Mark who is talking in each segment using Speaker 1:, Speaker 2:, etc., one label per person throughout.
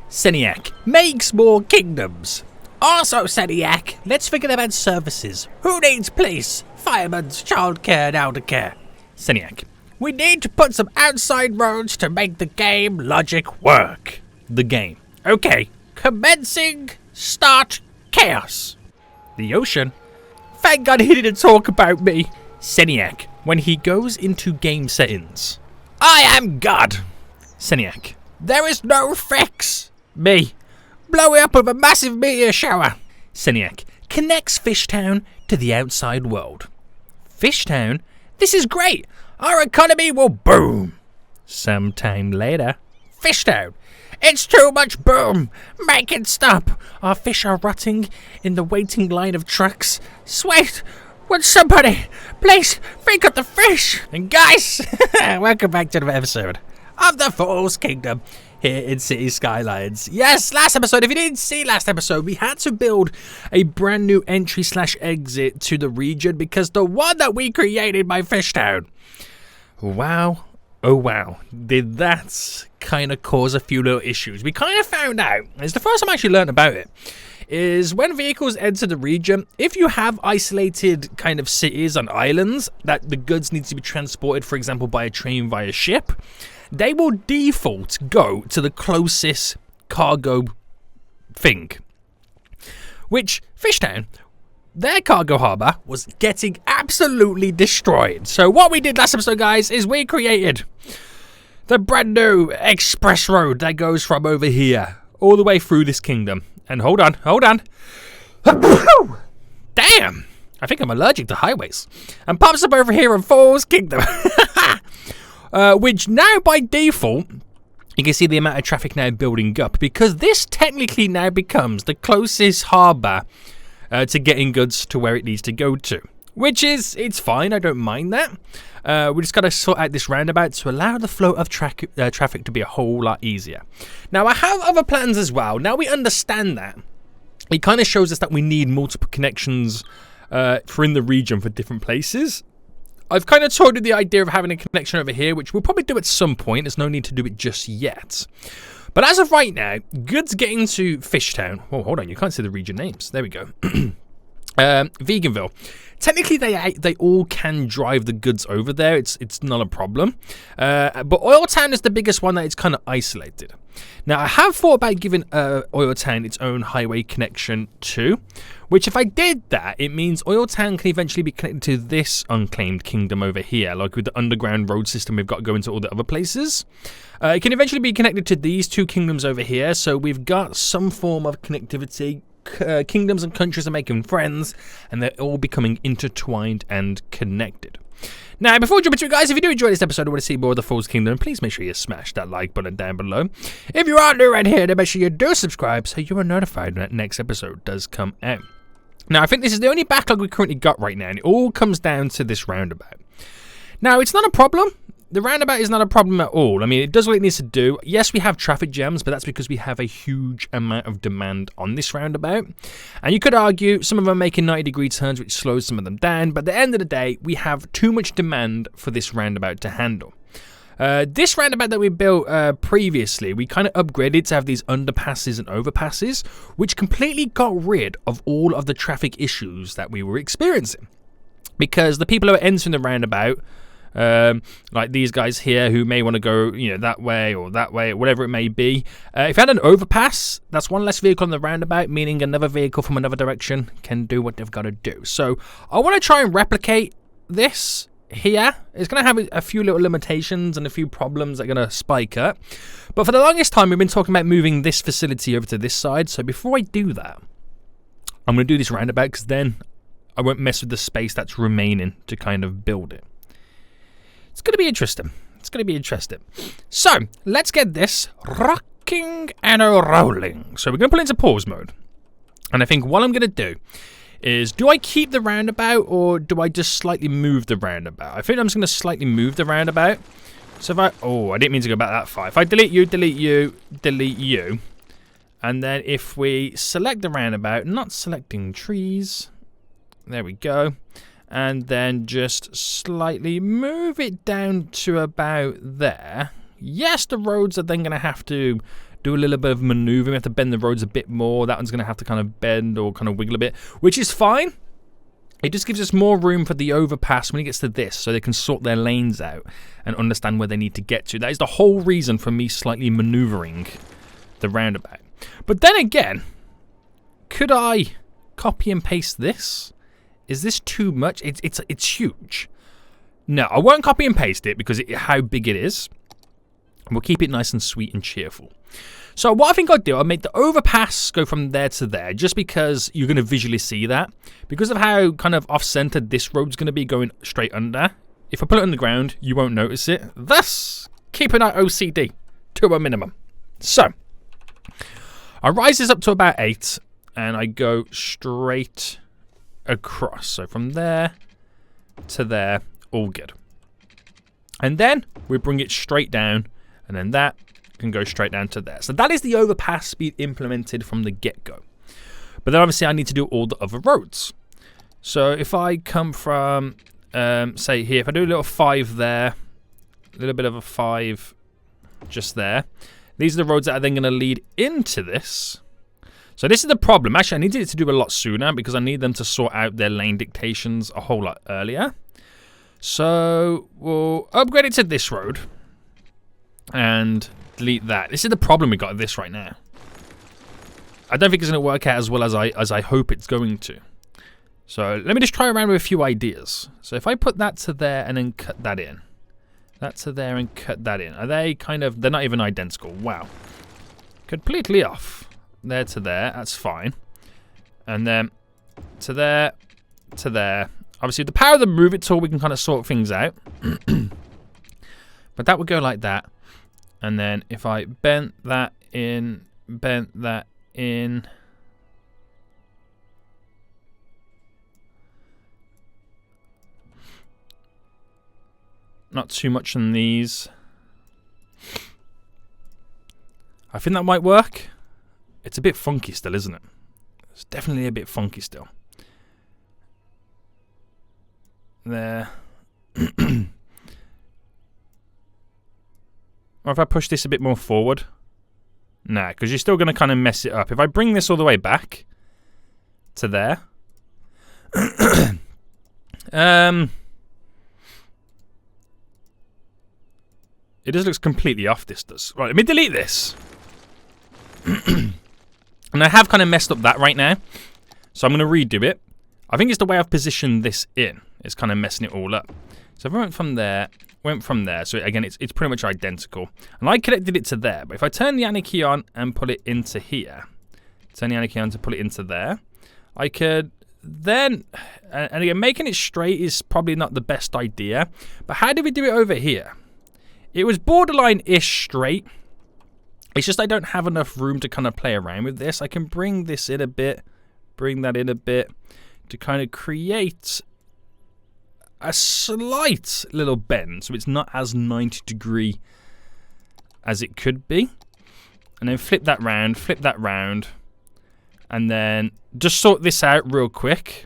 Speaker 1: Seniac makes more kingdoms. Also, Seniac, let's forget about services. Who needs police, firemen, childcare, and elder care? Seniac, we need to put some outside roads to make the game logic work. The game. Okay, commencing, start, chaos. The ocean. Thank God he didn't talk about me. Seniac, when he goes into game settings. I am God. Seniac, there is no fix. Me, blow it up with a massive meteor shower. Seniac connects Fishtown to the outside world. Fishtown? This is great. Our economy will boom. Sometime later. Fishtown. It's too much boom. Make it stop. Our fish are rotting in the waiting line of trucks. Wait, would somebody please think of the fish? And guys, welcome back to another episode of the Falls Kingdom here in City Skylines. Yes, last episode, if you didn't see last episode, we had to build a brand new entry/exit to the region because the one that we created by Fishtown, wow, oh wow, did that kind of cause a few little issues. We kind of found out, it's the first time I actually learned about it, is when vehicles enter the region, if you have isolated kind of cities on islands that the goods need to be transported, for example, by a train, via ship, they will default go to the closest cargo thing. Which, Fishtown, their cargo harbour was getting absolutely destroyed. So what we did last episode, guys, is we created the brand new express road that goes from over here all the way through this kingdom. And hold on. Damn! I think I'm allergic to highways. And pops up over here in Falls Kingdom. Which now by default, you can see the amount of traffic now building up because this technically now becomes the closest harbour to getting goods to where it needs to go to. Which is, it's fine, I don't mind that. We just got to sort out this roundabout to allow the flow of traffic to be a whole lot easier. Now, I have other plans as well. Now we understand that. It kind of shows us that we need multiple connections for in the region for different places. I've kind of told you the idea of having a connection over here, which we'll probably do at some point. There's no need to do it just yet. But as of right now, goods getting to Fishtown. Oh, hold on. You can't see the region names. There we go. Veganville. Technically, they all can drive the goods over there. It's not a problem. But Oiltown is the biggest one that it's kind of isolated. Now, I have thought about giving Oiltown its own highway connection too, which if I did that, it means Oiltown can eventually be connected to this unclaimed kingdom over here, like with the underground road system we've got going to all the other places. It can eventually be connected to these two kingdoms over here, so we've got some form of connectivity. Kingdoms and countries are making friends, and they're all becoming intertwined and connected. Now, before we jump into it, guys, if you do enjoy this episode and want to see more of the Falls Kingdom, please make sure you smash that like button down below. If you are new around here, then make sure you do subscribe so you are notified when that next episode does come out. Now, I think this is the only backlog we currently got right now, and it all comes down to this roundabout. Now, it's not a problem. The roundabout is not a problem at all. I mean, it does what it needs to do. Yes, we have traffic jams, but that's because we have a huge amount of demand on this roundabout. And you could argue some of them are making 90-degree turns, which slows some of them down. But at the end of the day, we have too much demand for this roundabout to handle. This roundabout that we built previously, we kind of upgraded to have these underpasses and overpasses, which completely got rid of all of the traffic issues that we were experiencing. Because the people who are entering the roundabout, like these guys here who may want to go, that way or whatever it may be. If you had an overpass, that's one less vehicle on the roundabout, meaning another vehicle from another direction can do what they've got to do. So I want to try and replicate this here. It's going to have a few little limitations and a few problems that are going to spike up. But for the longest time, we've been talking about moving this facility over to this side. So before I do that, I'm going to do this roundabout because then I won't mess with the space that's remaining to kind of build it. It's going to be interesting. So, let's get this rocking and rolling. So, we're going to put it into pause mode. And I think what I'm going to do is, do I keep the roundabout or do I just slightly move the roundabout? I think I'm just going to slightly move the roundabout. So, if I didn't mean to go back that far. If I delete you, and then if we select the roundabout, not selecting trees, there we go. And then just slightly move it down to about there. Yes, the roads are then going to have to do a little bit of maneuvering. We have to bend the roads a bit more. That one's going to have to kind of bend or kind of wiggle a bit, which is fine. It just gives us more room for the overpass when it gets to this, so they can sort their lanes out and understand where they need to get to. That is the whole reason for me slightly maneuvering the roundabout. But then again, could I copy and paste this? Is this too much? It's huge. No, I won't copy and paste it because how big it is. We'll keep it nice and sweet and cheerful. So what I think I'll do, I'll make the overpass go from there to there, just because you're going to visually see that. Because of how kind of off-centered this road's going to be going straight under. If I put it on the ground, you won't notice it. Thus, keeping our OCD to a minimum. So, I rise this up to about 8, and I go straight across. So from there to there, all good. And then we bring it straight down, and then that can go straight down to there. So that is the overpass speed implemented from the get-go. But then obviously I need to do all the other roads. So if I come from, say here, if I do a little 5 there, a little bit of a 5 just there. These are the roads that are then going to lead into this. So this is the problem. Actually, I needed it to do a lot sooner because I need them to sort out their lane dictations a whole lot earlier. So we'll upgrade it to this road and delete that. This is the problem we got with this right now. I don't think it's going to work out as well as I hope it's going to. So let me just try around with a few ideas. So if I put that to there and then cut that in. That to there and cut that in. Are they kind of... They're not even identical. Wow. Completely off. There to there. That's fine. And then to there to there. Obviously, with the power of the move it tool, we can kind of sort things out. But that would go like that. And then if I bent that in, bent that in. Not too much on these. I think that might work. It's a bit funky still, isn't it? It's definitely a bit funky still. There. Or if I push this a bit more forward. Nah, because you're still going to kind of mess it up. If I bring this all the way back to there. It just looks completely off, this does. Right, let me delete this. And I have kind of messed up that right now. So I'm going to redo it. I think it's the way I've positioned this in. It's kind of messing it all up. So if I went from there, so again, it's pretty much identical. And I connected it to there. But if I turn the Annie key on and put it into here, turn the Annie key on to put it into there, I could then, and again, making it straight is probably not the best idea. But how do we do it over here? It was borderline-ish straight. It's just I don't have enough room to kind of play around with this. I can bring this in a bit, bring that in a bit to kind of create a slight little bend so it's not as 90 degree as it could be. And then flip that round, and then just sort this out real quick.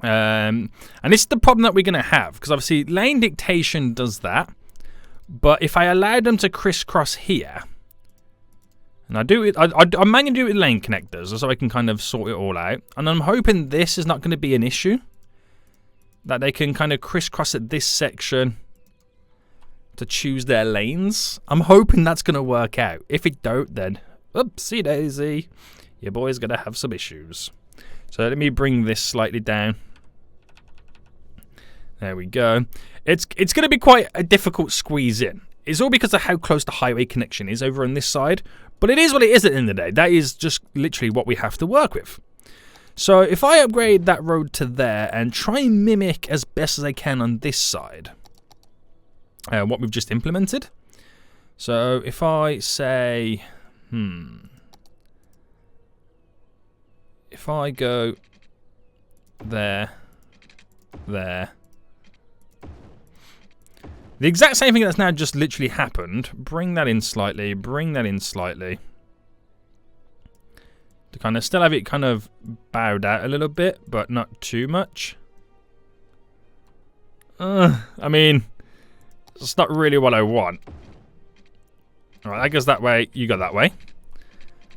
Speaker 1: And this is the problem that we're going to have, because obviously lane dictation does that. But if I allow them to crisscross here, and I do it, I'm manually do it with lane connectors so I can kind of sort it all out. And I'm hoping this is not going to be an issue. That they can kind of crisscross at this section to choose their lanes. I'm hoping that's going to work out. If it don't, then oopsie daisy. Your boy's going to have some issues. So let me bring this slightly down. There we go. It's going to be quite a difficult squeeze in. It's all because of how close the highway connection is over on this side. But it is what it is at the end of the day. That is just literally what we have to work with. So if I upgrade that road to there and try and mimic as best as I can on this side what we've just implemented. So if I say, if I go there, there. The exact same thing that's now just literally happened. Bring that in slightly, bring that in slightly. To kind of still have it kind of bowed out a little bit, but not too much. I mean, it's not really what I want. All right, that goes that way. You go that way.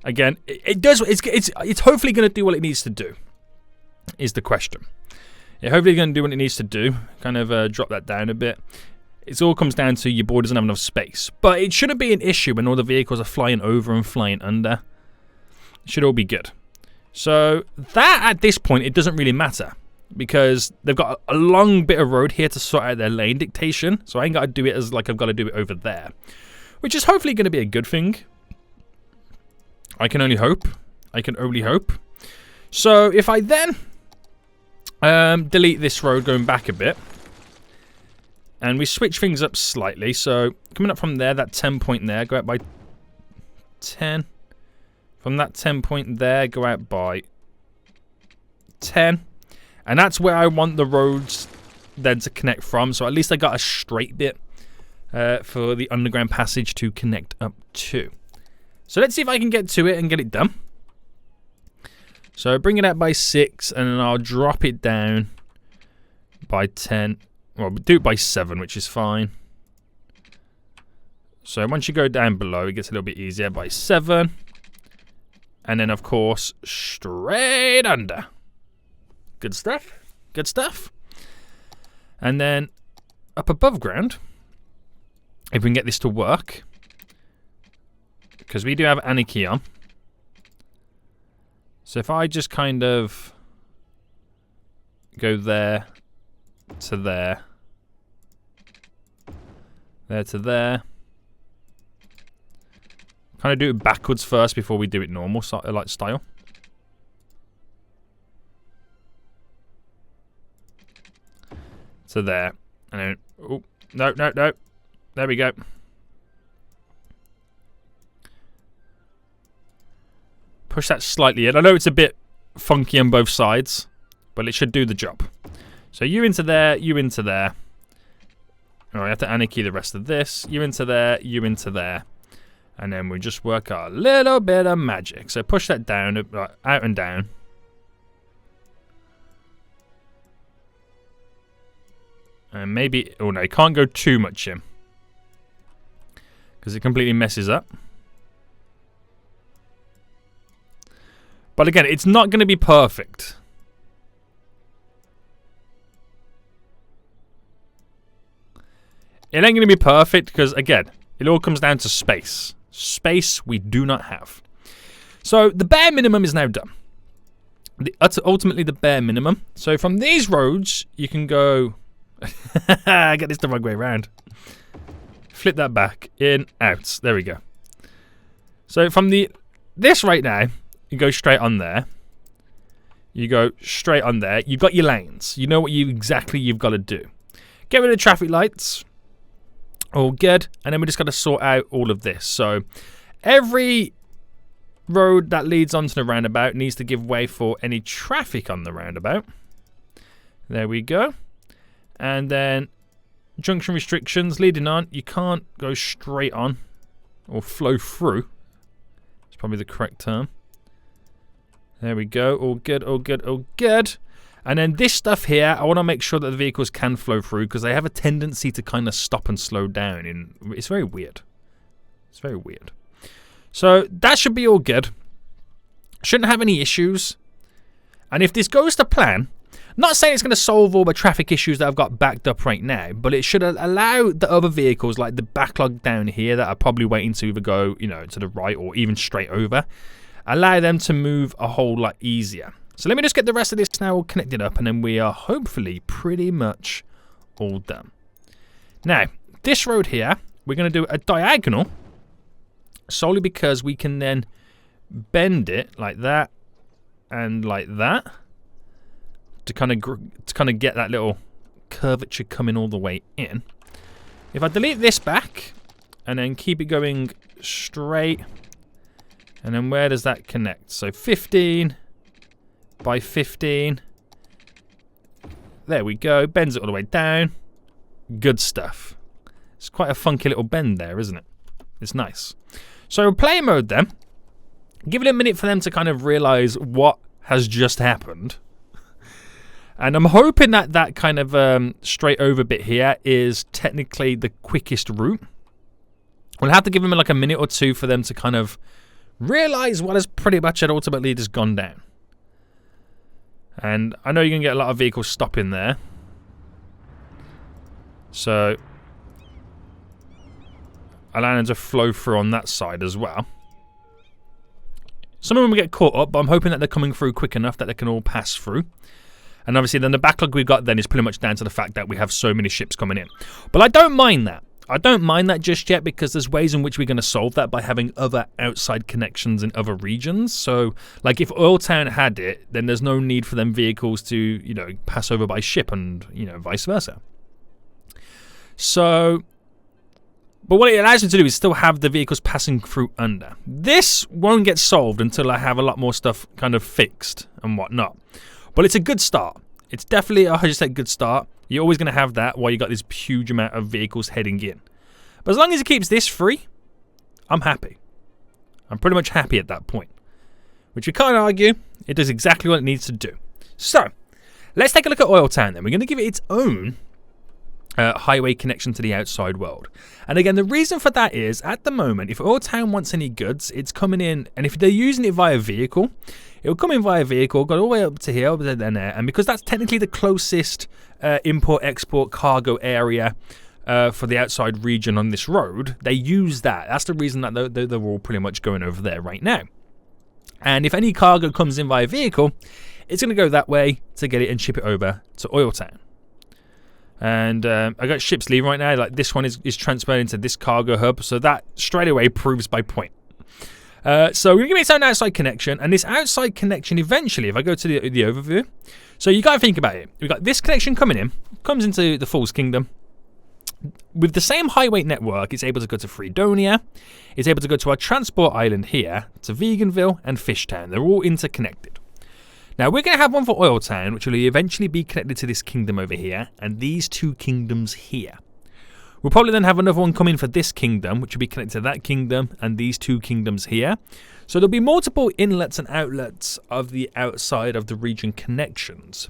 Speaker 1: Again, it does. It's hopefully going to do what it needs to do. Is the question. It's hopefully going to do what it needs to do. Kind of drop that down a bit. It all comes down to your board doesn't have enough space. But it shouldn't be an issue when all the vehicles are flying over and flying under. It should all be good. So that at this point, it doesn't really matter. Because they've got a long bit of road here to sort out their lane dictation. So I ain't got to do it as like I've got to do it over there. Which is hopefully going to be a good thing. I can only hope. I can only hope. So if I then delete this road going back a bit. And we switch things up slightly. So coming up from there, that 10 point there, go out by 10. From that 10 point there, go out by 10. And that's where I want the roads then to connect from. So at least I got a straight bit for the underground passage to connect up to. So let's see if I can get to it and get it done. So bring it out by 6 and then I'll drop it down by 10. Well, do it by 7, which is fine. So once you go down below, it gets a little bit easier by 7. And then, of course, straight under. Good stuff. Good stuff. And then up above ground, if we can get this to work, because we do have anarchy on. So if I just kind of go there to there, there to there. Kind of do it backwards first before we do it normal, like style. So there. And then, oh, no, no, no. There we go. Push that slightly in. I know it's a bit funky on both sides, but it should do the job. So you into there, you into there. All right, I have to anarchy the rest of this. You into there, you into there. And then we just work a little bit of magic. So push that down, out and down. And maybe, oh no, you can't go too much in. Because it completely messes up. But again, it's not going to be perfect. It ain't going to be perfect because, again, it all comes down to space. Space we do not have. So the bare minimum is now done. Ultimately the bare minimum. So from these roads, you can go... I get this the wrong way around. Flip that back, in, out. There we go. So from this right now, you go straight on there. You go straight on there. You've got your lanes. You know what exactly you've got to do. Get rid of the traffic lights. All good. And then we just got to sort out all of this. So every road that leads onto the roundabout needs to give way for any traffic on the roundabout. There we go. And then junction restrictions leading on. You can't go straight on or flow through. It's probably the correct term. There we go. All good, all good, all good. And then this stuff here, I want to make sure that the vehicles can flow through because they have a tendency to kind of stop and slow down. And it's very weird. It's very weird. So that should be all good. Shouldn't have any issues. And if this goes to plan, not saying it's going to solve all the traffic issues that I've got backed up right now, but it should allow the other vehicles, like the backlog down here that are probably waiting to either go, you know, to the right or even straight over, allow them to move a whole lot easier. So let me just get the rest of this now all connected up, and then we are hopefully pretty much all done. Now, this road here, we're going to do a diagonal, solely because we can then bend it like that and like that to kind of get that little curvature coming all the way in. If I delete this back and then keep it going straight, and then where does that connect? So 15 by 15. There we go. Bends it all the way down. Good stuff. It's quite a funky little bend there, isn't it? It's nice. So play mode then. Give it a minute for them to kind of realize what has just happened. And I'm hoping that that kind of straight over bit here is technically the quickest route. We'll have to give them like a minute or two for them to kind of realize what has pretty much had ultimately just gone down. And I know you're going to get a lot of vehicles stopping there. So allowing them to flow through on that side as well. Some of them will get caught up, but I'm hoping that they're coming through quick enough that they can all pass through. And obviously then the backlog we've got then is pretty much down to the fact that we have so many ships coming in. But I don't mind that. I don't mind that just yet, because there's ways in which we're going to solve that by having other outside connections in other regions. So, like, if Oil Town had it, then there's no need for them vehicles to, you know, pass over by ship and, you know, vice versa. So, but what it allows me to do is still have the vehicles passing through under. This won't get solved until I have a lot more stuff kind of fixed and whatnot. But it's a good start. It's definitely a 100% good start. You're always going to have that while you got this huge amount of vehicles heading in. But as long as it keeps this free, I'm happy. I'm pretty much happy at that point. Which we can't argue. It does exactly what it needs to do. So, let's take a look at Oil Town then. We're going to give it its own highway connection to the outside world. And again, the reason for that is, at the moment, if Oil Town wants any goods, it's coming in, and if they're using it via vehicle, it'll come in via vehicle, go all the way up to here, over there, and because that's technically the closest import-export cargo area for the outside region on this road, they use that. That's the reason that they're all pretty much going over there right now. And if any cargo comes in via vehicle, it's going to go that way to get it and ship it over to Oil Town. And I got ships leaving right now. Like, this one is transferred into this cargo hub, so that straight away proves my point. So we're going to give it its own outside connection, and this outside connection eventually, if I go to the overview, so you got to think about it. We've got this connection coming in, comes into the Fool's Kingdom. With the same highway network, it's able to go to Fredonia, it's able to go to our transport island here, to Veganville and Fishtown. They're all interconnected. Now, we're going to have one for Oil Town, which will eventually be connected to this kingdom over here, and these two kingdoms here. We'll probably then have another one coming for this kingdom, which will be connected to that kingdom and these two kingdoms here. So there'll be multiple inlets and outlets of the outside of the region connections.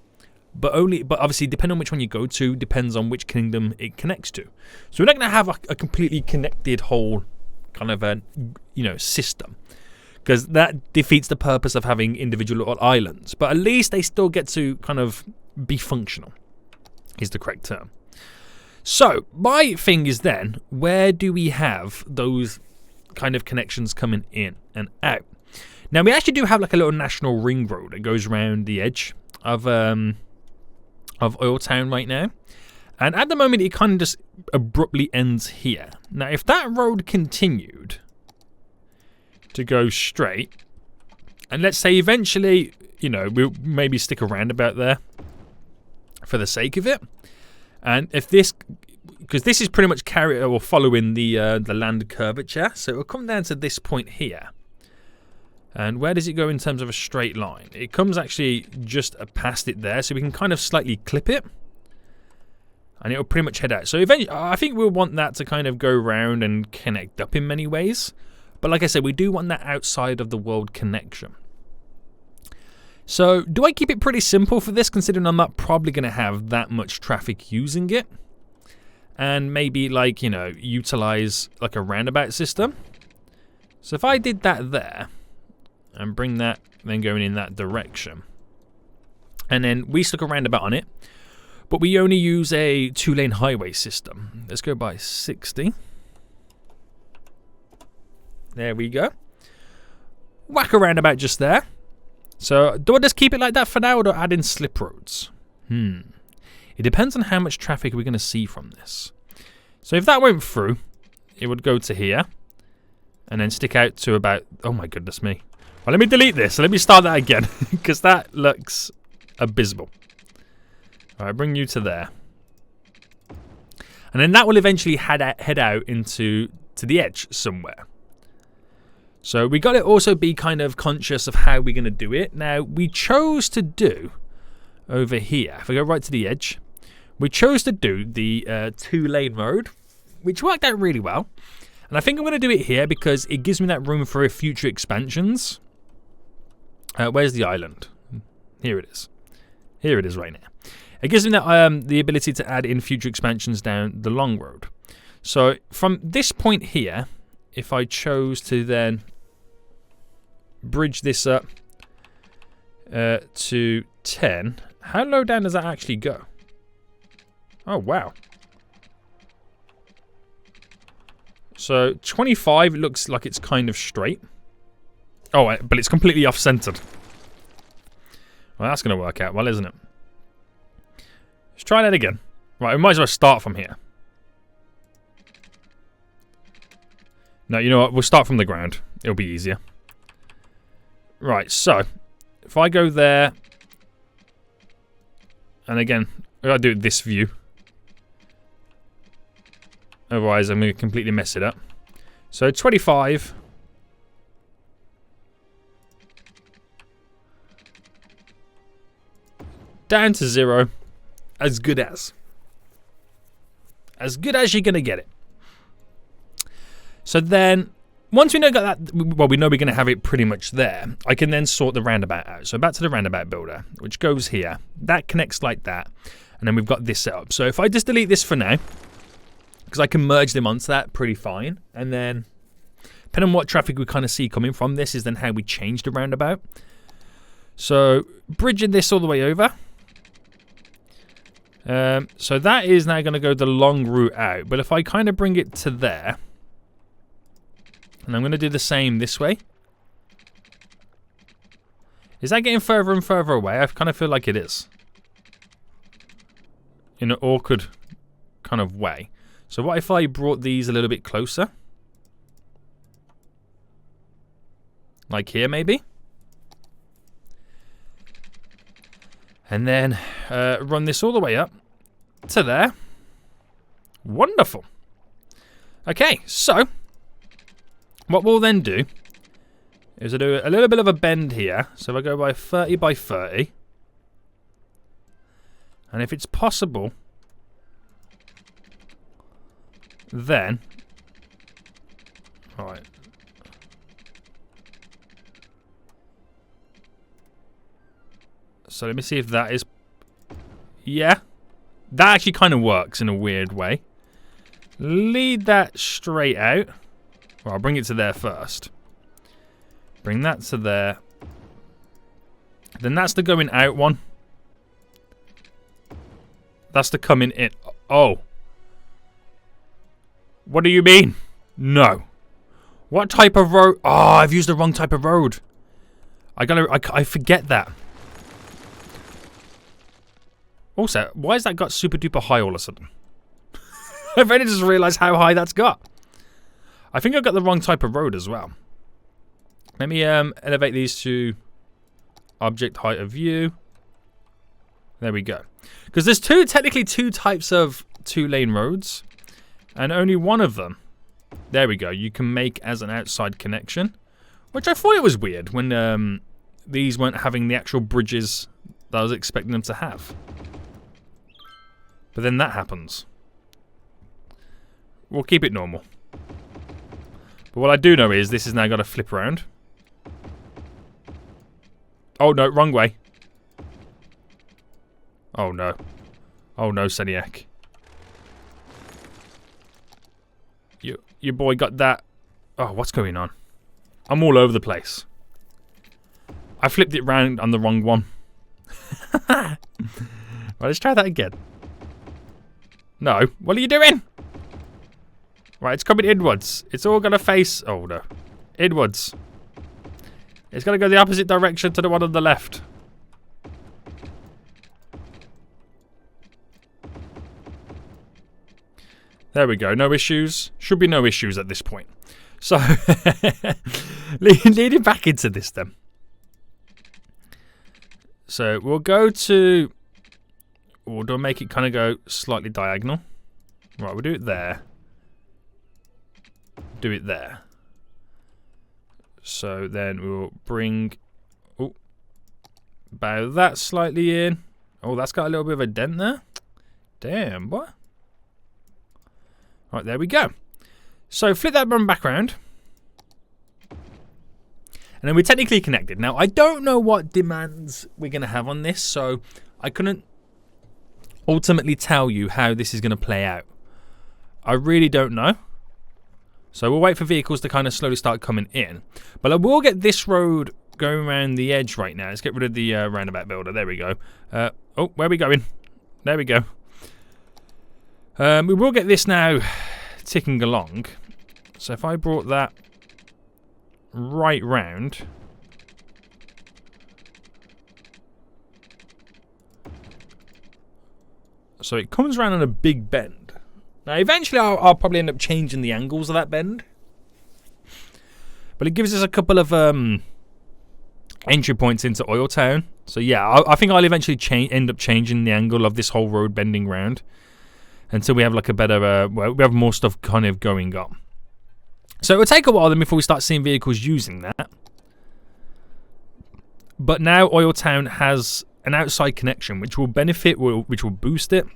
Speaker 1: But obviously, depending on which one you go to, depends on which kingdom it connects to. So we're not going to have a completely connected whole kind of a, you know, system, because that defeats the purpose of having individual little islands. But at least they still get to kind of be functional, is the correct term. So, my thing is then, where do we have those kind of connections coming in and out? Now, we actually do have like a little national ring road that goes around the edge of Oil Town right now. And at the moment, it kind of just abruptly ends here. Now, if that road continued to go straight, and let's say eventually, you know, we'll maybe stick a roundabout there for the sake of it. And if this, because this is pretty much following the land curvature, so it will come down to this point here. And where does it go in terms of a straight line? It comes actually just past it there, so we can kind of slightly clip it, and it will pretty much head out. So eventually, I think we'll want that to kind of go round and connect up in many ways. But like I said, we do want that outside of the world connection. So, do I keep it pretty simple for this, considering I'm not probably going to have that much traffic using it? And maybe, like, you know, utilize like a roundabout system? So if I did that there, and bring that, then going in that direction, and then we stuck a roundabout on it, but we only use a 2-lane highway system. Let's go by 60. There we go. Whack a roundabout just there. So, do I just keep it like that for now, or do I add in slip roads? It depends on how much traffic we're going to see from this. So, if that went through, it would go to here, and then stick out to about, oh my goodness me. Well, let me delete this. Let me start that again, because that looks abysmal. Alright, bring you to there. And then that will eventually head out into the edge somewhere. So we got to also be kind of conscious of how we're going to do it. Now, we chose to do over here, if I go right to the edge, we chose to do the 2-lane road, which worked out really well. And I think I'm going to do it here because it gives me that room for future expansions. Where's the island? Here it is. Here it is right now. It gives me that the ability to add in future expansions down the long road. So from this point here, if I chose to then bridge this up to 10, how low down does that actually go? Oh, wow. So 25 looks like it's kind of straight. Oh, but it's completely off-centered. Well, that's going to work out well, isn't it? Let's try that again. Right, we might as well start from here. No, you know what? We'll start from the ground. It'll be easier. Right, so if I go there, and again, I gotta do this view. Otherwise, I'm going to completely mess it up. So 25. Down to 0. As good as. As good as you're going to get it. So then, once we know got that, well, we know we're going to have it pretty much there, I can then sort the roundabout out. So back to the roundabout builder, which goes here. That connects like that. And then we've got this set up. So if I just delete this for now, because I can merge them onto that pretty fine. And then, depending on what traffic we kind of see coming from this, is then how we change the roundabout. So, bridging this all the way over. So that is now going to go the long route out. But if I kind of bring it to there, and I'm going to do the same this way. Is that getting further and further away? I kind of feel like it is. In an awkward kind of way. So what if I brought these a little bit closer? Like here, maybe? And then run this all the way up to there. Wonderful. Okay, so what we'll then do is I do a little bit of a bend here. So if I go by 30 by 30. And if it's possible, then, alright. So let me see if that is, yeah. That actually kind of works in a weird way. Lead that straight out. Well, I'll bring it to there first. Bring that to there. Then that's the going out one. That's the coming in. Oh. What do you mean? No. What type of road? Oh, I've used the wrong type of road. I forget that. Also, why has that got super duper high all of a sudden? I've only just realised how high that's got. I think I've got the wrong type of road as well. Let me elevate these to object height of view. There we go. Because there's technically two types of 2-lane roads. And only one of them, there we go, you can make as an outside connection. Which I thought it was weird when these weren't having the actual bridges that I was expecting them to have. But then that happens. We'll keep it normal. But what I do know is this has now got to flip around. Oh no, wrong way. Oh no. Oh no, Seniac. Your boy got that. Oh, what's going on? I'm all over the place. I flipped it round on the wrong one. Well, let's try that again. No. What are you doing? Right, it's coming inwards. It's all going to face... Oh, no. Inwards. It's going to go the opposite direction to the one on the left. There we go. No issues. Should be no issues at this point. So, leading back into this then. So, we'll go to... We'll make it kind of go slightly diagonal. Right, we'll do it there. Do it there. So then we'll bring... Oh, bow that slightly in. Oh, that's got a little bit of a dent there. Damn, what? Right, there we go. So flip that one back around. And then we're technically connected. Now, I don't know what demands we're going to have on this, so I couldn't ultimately tell you how this is going to play out. I really don't know. So we'll wait for vehicles to kind of slowly start coming in. But I will get this road going around the edge right now. Let's get rid of the roundabout builder. There we go. Oh, where are we going? There we go. We will get this now ticking along. So if I brought that right round. So it comes around on a big bend. Now eventually I'll probably end up changing the angles of that bend. But it gives us a couple of entry points into Oil Town. So yeah, I think I'll eventually end up changing the angle of this whole road bending round. Until we have like a better, well, we have more stuff kind of going on. So it'll take a while then before we start seeing vehicles using that. But now Oil Town has an outside connection, which will benefit, which will boost it.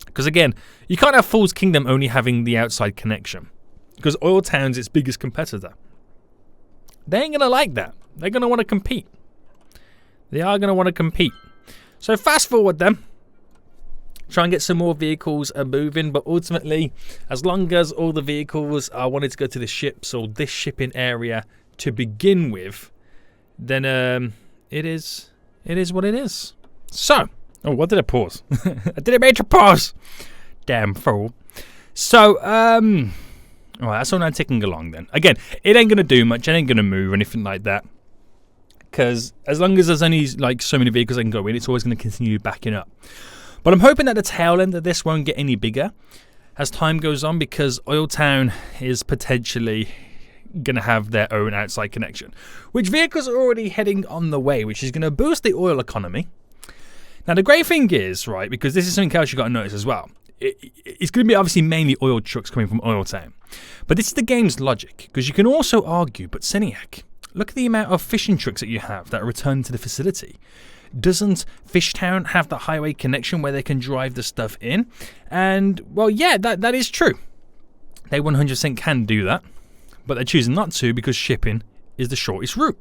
Speaker 1: Because again, you can't have Fool's Kingdom only having the outside connection. Because Oil Town's its biggest competitor. They ain't going to like that. They're going to want to compete. They are going to want to compete. So fast forward then. Try and get some more vehicles moving, but ultimately, as long as all the vehicles are wanting to go to the ships or this shipping area to begin with, then it is what it is. So, oh, what did I pause? I did a major pause. Damn fool. So, alright, that's all now ticking along then. Again, it ain't gonna do much. It ain't gonna move or anything like that. Because as long as there's only like so many vehicles that can go in, it's always gonna continue backing up. But I'm hoping that the tail end of this won't get any bigger as time goes on, because Oil Town is potentially going to have their own outside connection, which vehicles are already heading on the way, which is going to boost the oil economy. Now, the great thing is, right, because this is something else you got to notice as well, it's going to be obviously mainly oil trucks coming from Oil Town. But this is the game's logic, because you can also argue, but Seniac, look at the amount of fishing trucks that you have that are returned to the facility. Doesn't Fishtown have the highway connection where they can drive the stuff in? And, well, yeah, that is true. They 100% can do that. But they're choosing not to because shipping is the shortest route.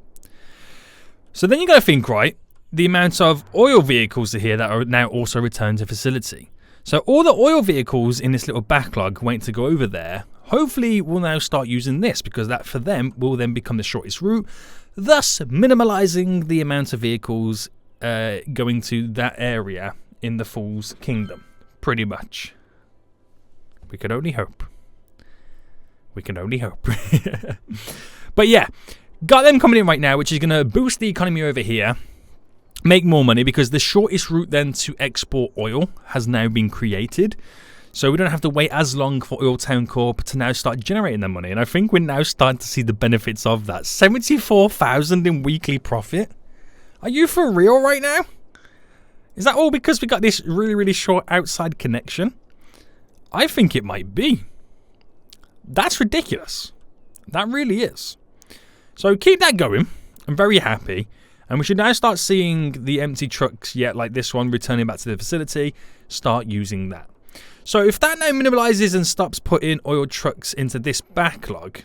Speaker 1: So then you got to think, right, the amount of oil vehicles are here that are now also returned to facility. So all the oil vehicles in this little backlog waiting to go over there, hopefully will now start using this, because that for them will then become the shortest route, thus minimalizing the amount of vehicles going to that area in the Fool's Kingdom, pretty much. We can only hope. We can only hope. But yeah, got them coming in right now, which is going to boost the economy over here, make more money, because the shortest route then to export oil has now been created. So we don't have to wait as long for Oil Town Corp to now start generating their money. And I think we're now starting to see the benefits of that. 74,000 in weekly profit. Are you for real right now? Is that all because we got this really, really short outside connection? I think it might be. That's ridiculous. That really is. So keep that going. I'm very happy. And we should now start seeing the empty trucks, like this one, returning back to the facility, start using that. So if that now minimalizes and stops putting oil trucks into this backlog,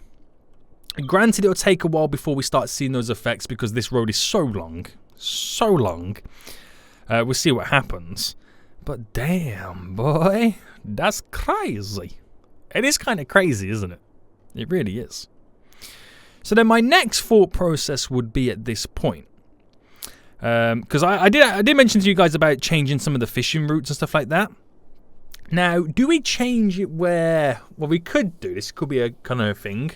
Speaker 1: granted it'll take a while before we start seeing those effects because this road is so long. We'll see what happens. But damn, boy, that's crazy. It is kind of crazy, isn't it? It really is. So then my next thought process would be at this point. Because I did mention to you guys about changing some of the fishing routes and stuff like that. Now, do we change it where... Well, we could do. This could be a kind of thing.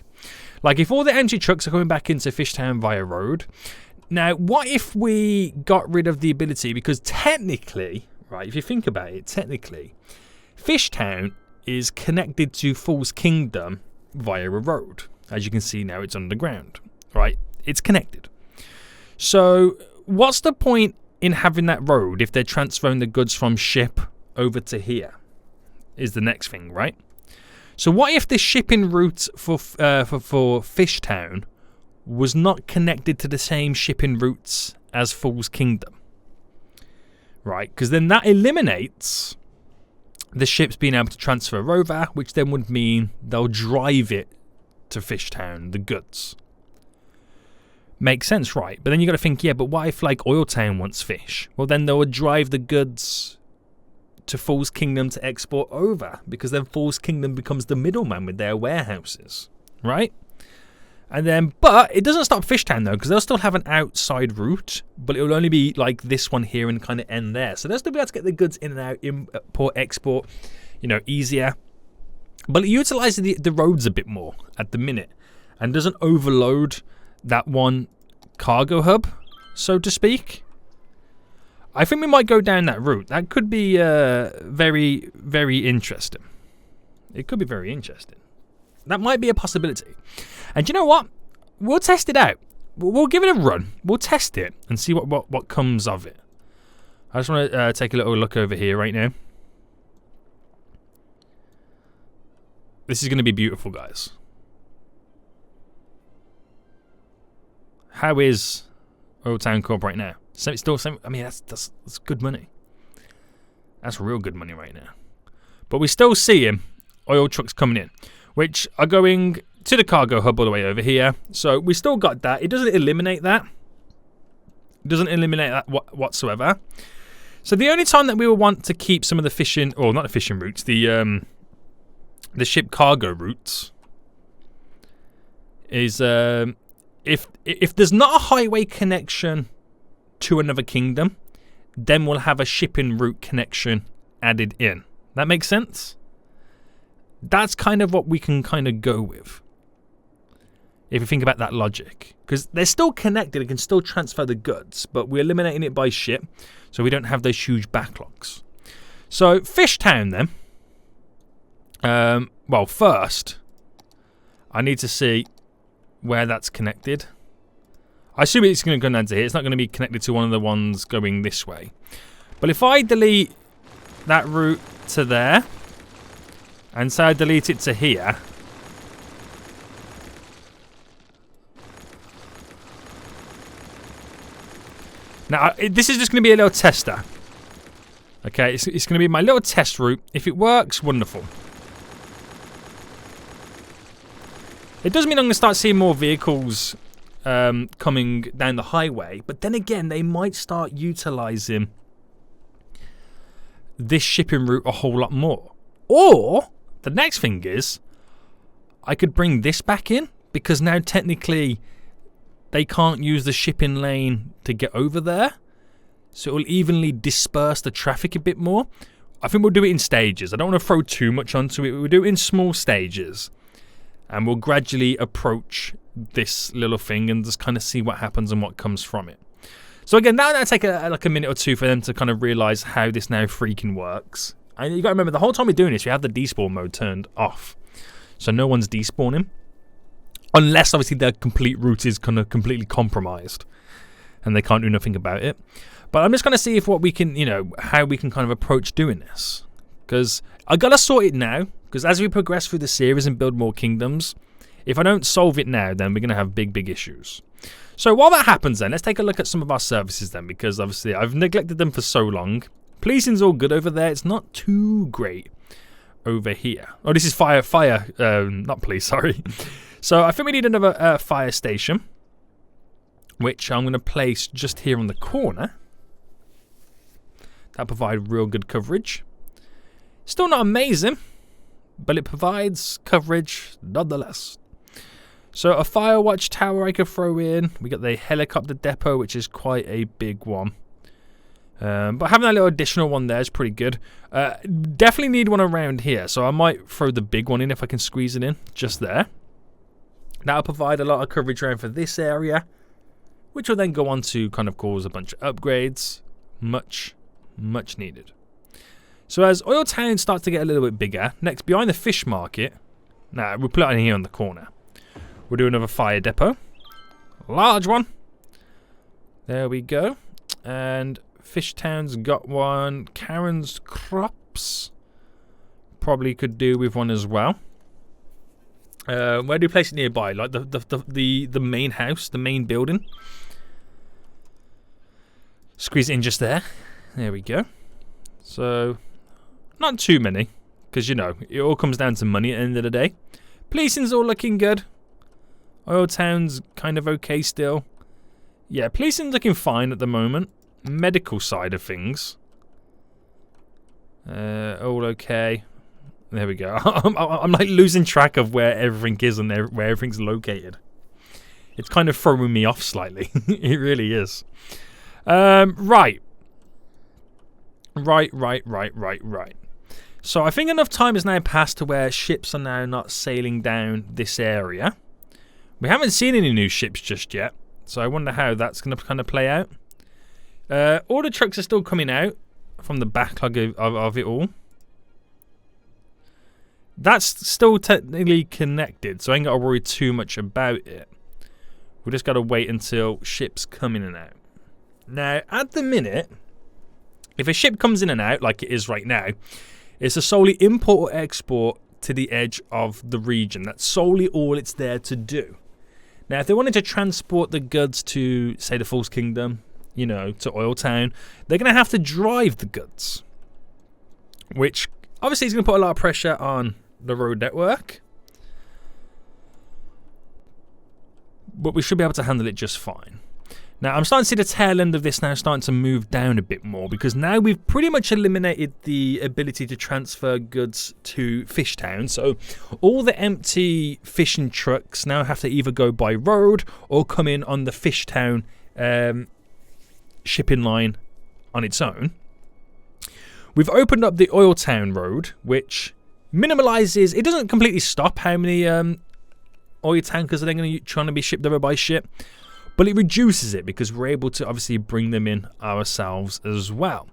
Speaker 1: Like, if all the empty trucks are coming back into Fishtown via road... Now, what if we got rid of the ability? Because technically, right, if you think about it, technically, Fishtown is connected to Fool's Kingdom via a road. As you can see now, it's underground, right? It's connected. So, what's the point in having that road if they're transferring the goods from ship over to here? Is the next thing, right? So, what if the shipping route for Fishtown was not connected to the same shipping routes as Fool's Kingdom? Right? Because then that eliminates the ships being able to transfer over, which then would mean they'll drive it to Fishtown, the goods. Makes sense, right? But then you got to think, yeah, but what if like Oil Town wants fish? Well, then they would drive the goods to Fool's Kingdom to export over, because then Fool's Kingdom becomes the middleman with their warehouses, right? And then, but it doesn't stop Fishtown though, because they'll still have an outside route, but it will only be like this one here and kind of end there. So they'll still be able to get the goods in and out, import, export, you know, easier. But it utilizes the roads a bit more at the minute and doesn't overload that one cargo hub, so to speak. I think we might go down that route. That could be very, very interesting. It could be very interesting. That might be a possibility. And you know what? We'll test it out. We'll give it a run. We'll test it and see what comes of it. I just want to take a little look over here right now. This is going to be beautiful, guys. How is Oil Town Corp right now? So it's still, I mean, that's good money. That's real good money right now. But we're still seeing oil trucks coming in, which are going to the cargo hub all the way over here. So we still got that. It doesn't eliminate that. It doesn't eliminate that whatsoever. So the only time that we will want to keep some of the fishing, or not the fishing routes, the ship cargo routes, is if there's not a highway connection to another kingdom, then we'll have a shipping route connection added in. That makes sense? That's kind of what we can kind of go with, if you think about that logic. Because they're still connected, it can still transfer the goods, but we're eliminating it by ship, so we don't have those huge backlogs. So, Fishtown then. Well, first, I need to see where that's connected. I assume it's going to go down to here. It's not going to be connected to one of the ones going this way. But if I delete that route to there, and say I delete it to here, now this is just going to be a little tester. Okay, it's going to be my little test route. If it works, wonderful. It does mean I'm going to start seeing more vehicles coming down the highway, but then again, they might start utilizing this shipping route a whole lot more. Or the next thing is, I could bring this back in, because now technically they can't use the shipping lane to get over there, so it will evenly disperse the traffic a bit more. I think we'll do it in stages. I don't want to throw too much onto it. We'll do it in small stages, and we'll gradually approach this little thing and just kind of see what happens and what comes from it. So again, that'll take like a minute or two for them to kind of realize how this now freaking works. And you got to remember, the whole time we're doing this, we have the despawn mode turned off, so no one's despawning, unless obviously their complete route is kind of completely compromised and they can't do nothing about it. But I'm just going to see if what we can, you know, how we can kind of approach doing this, because I gotta sort it now. Because as we progress through the series and build more kingdoms, if I don't solve it now, then we're going to have big issues. So while that happens then, let's take a look at some of our services then, because obviously I've neglected them for so long. Policing's all good over there. It's not too great over here. Oh, this is fire, not police, sorry. So I think we need another fire station, which I'm going to place just here on the corner. That'll provide real good coverage. Still not amazing, but it provides coverage nonetheless. So a fire watch tower I could throw in. We got the helicopter depot, which is quite a big one. But having that little additional one there is pretty good. Definitely need one around here, so I might throw the big one in if I can squeeze it in, just there. That'll provide a lot of coverage around for this area, which will then go on to kind of cause a bunch of upgrades. Much needed. So as Oil Town starts to get a little bit bigger, next behind the fish market, now we'll put it in here on the corner. We'll do another fire depot. Large one. There we go. And Fishtown's got one. Karen's Crops probably could do with one as well. Where do we place it nearby? Like the main house, the main building. Squeeze it in just there. There we go. So, not too many, because, you know, it all comes down to money at the end of the day. Policing's all looking good. Oil Town's kind of okay still. Yeah, policing's looking fine at the moment. Medical side of things. All okay. There we go. I'm like losing track of where everything is and where everything's located. It's kind of throwing me off slightly. It really is. Right. So I think enough time has now passed to where ships are now not sailing down this area. We haven't seen any new ships just yet, so I wonder how that's going to kind of play out. All the trucks are still coming out from the backlog of it all. That's still technically connected, so I ain't got to worry too much about it. We just got to wait until ships come in and out. Now, at the minute, if a ship comes in and out, like it is right now, it's a solely import or export to the edge of the region. That's solely all it's there to do. Now, if they wanted to transport the goods to, say, the False Kingdom, you know, to Oil Town, they're going to have to drive the goods, which obviously is going to put a lot of pressure on the road network. But we should be able to handle it just fine. Now, I'm starting to see the tail end of this now starting to move down a bit more, because now we've pretty much eliminated the ability to transfer goods to Fishtown. So all the empty fishing trucks now have to either go by road or come in on the Fishtown shipping line on its own. We've opened up the Oil Town road, which minimalizes, it doesn't completely stop how many oil tankers are then trying to be shipped over by ship, but it reduces it because we're able to obviously bring them in ourselves as well.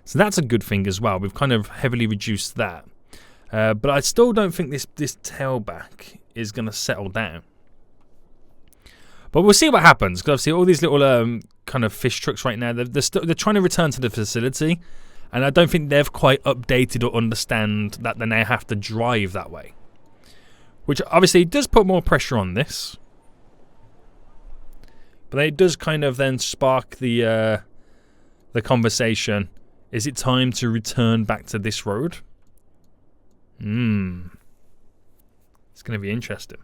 Speaker 1: So that's a good thing as well. We've kind of heavily reduced that. But I still don't think this tailback is going to settle down. But we'll see what happens, because obviously all these little kind of fish trucks right now, they're trying to return to the facility, and I don't think they've quite updated or understand that they now have to drive that way. Which obviously does put more pressure on this. But it does kind of then spark the conversation. Is it time to return back to this road? It's going to be interesting.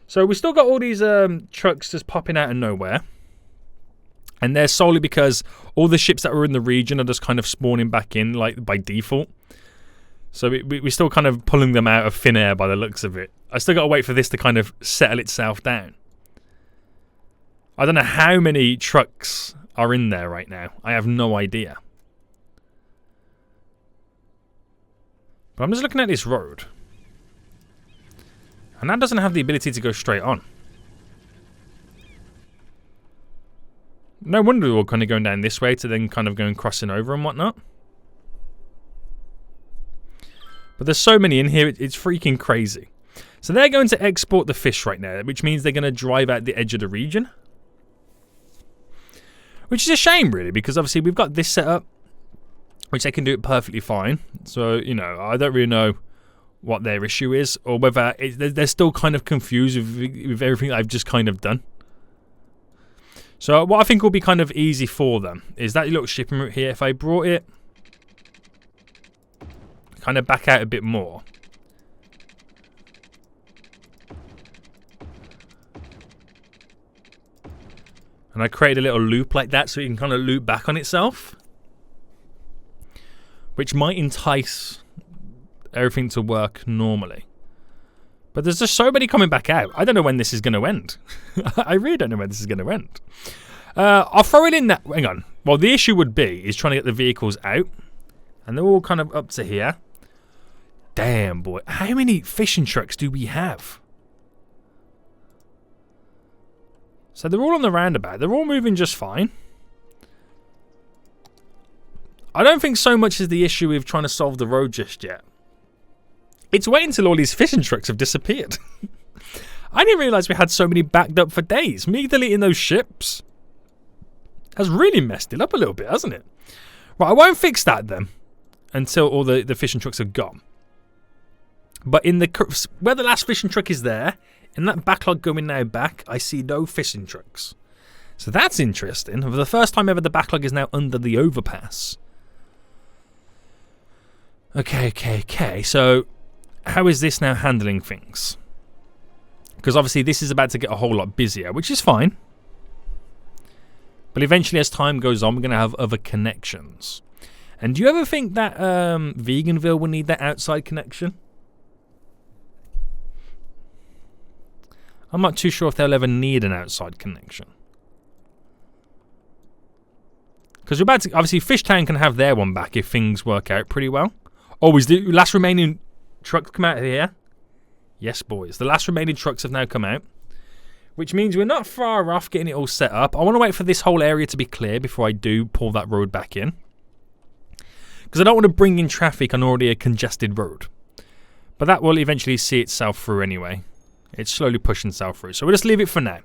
Speaker 1: So we still got all these trucks just popping out of nowhere. And they're solely because all the ships that were in the region are just kind of spawning back in, like, by default. So we're still kind of pulling them out of thin air by the looks of it. I still got to wait for this to kind of settle itself down. I don't know how many trucks are in there right now. I have no idea. But I'm just looking at this road. And that doesn't have the ability to go straight on. No wonder we're all kind of going down this way to then kind of going crossing over and whatnot. But there's so many in here, it's freaking crazy. So they're going to export the fish right now, which means they're going to drive out the edge of the region. Which is a shame, really, because obviously we've got this set up, which they can do it perfectly fine. So, you know, I don't really know what their issue is, or whether they're still kind of confused with everything I've just kind of done. So what I think will be kind of easy for them is that little shipping route here. If I brought it kind of back out a bit more. And I create a little loop like that so it can kind of loop back on itself. Which might entice everything to work normally. But there's just so many coming back out. I don't know when this is going to end. I really don't know when this is going to end. I'll throw it in that... Hang on. Well, the issue would be is trying to get the vehicles out. And they're all kind of up to here. Damn, boy. How many fishing trucks do we have? So they're all on the roundabout. They're all moving just fine. I don't think so much is the issue with trying to solve the road just yet. It's waiting until all these fishing trucks have disappeared. I didn't realise we had so many backed up for days. Me deleting those ships has really messed it up a little bit, hasn't it? Right, I won't fix that then until all the fishing trucks are gone. But in the where the last fishing truck is there, in that backlog going now back, I see no fishing trucks. So that's interesting. For the first time ever, the backlog is now under the overpass. Okay. So how is this now handling things? Because obviously this is about to get a whole lot busier, which is fine. But eventually as time goes on, we're going to have other connections. And do you ever think that Veganville will need that outside connection? I'm not too sure if they'll ever need an outside connection. Because we're about to... Obviously, Fishtown can have their one back if things work out pretty well. Oh, is the last remaining trucks come out of here? Yes, boys. The last remaining trucks have now come out. Which means we're not far off getting it all set up. I want to wait for this whole area to be clear before I do pull that road back in. Because I don't want to bring in traffic on already a congested road. But that will eventually see itself through anyway. It's slowly pushing itself through. So we'll just leave it for now.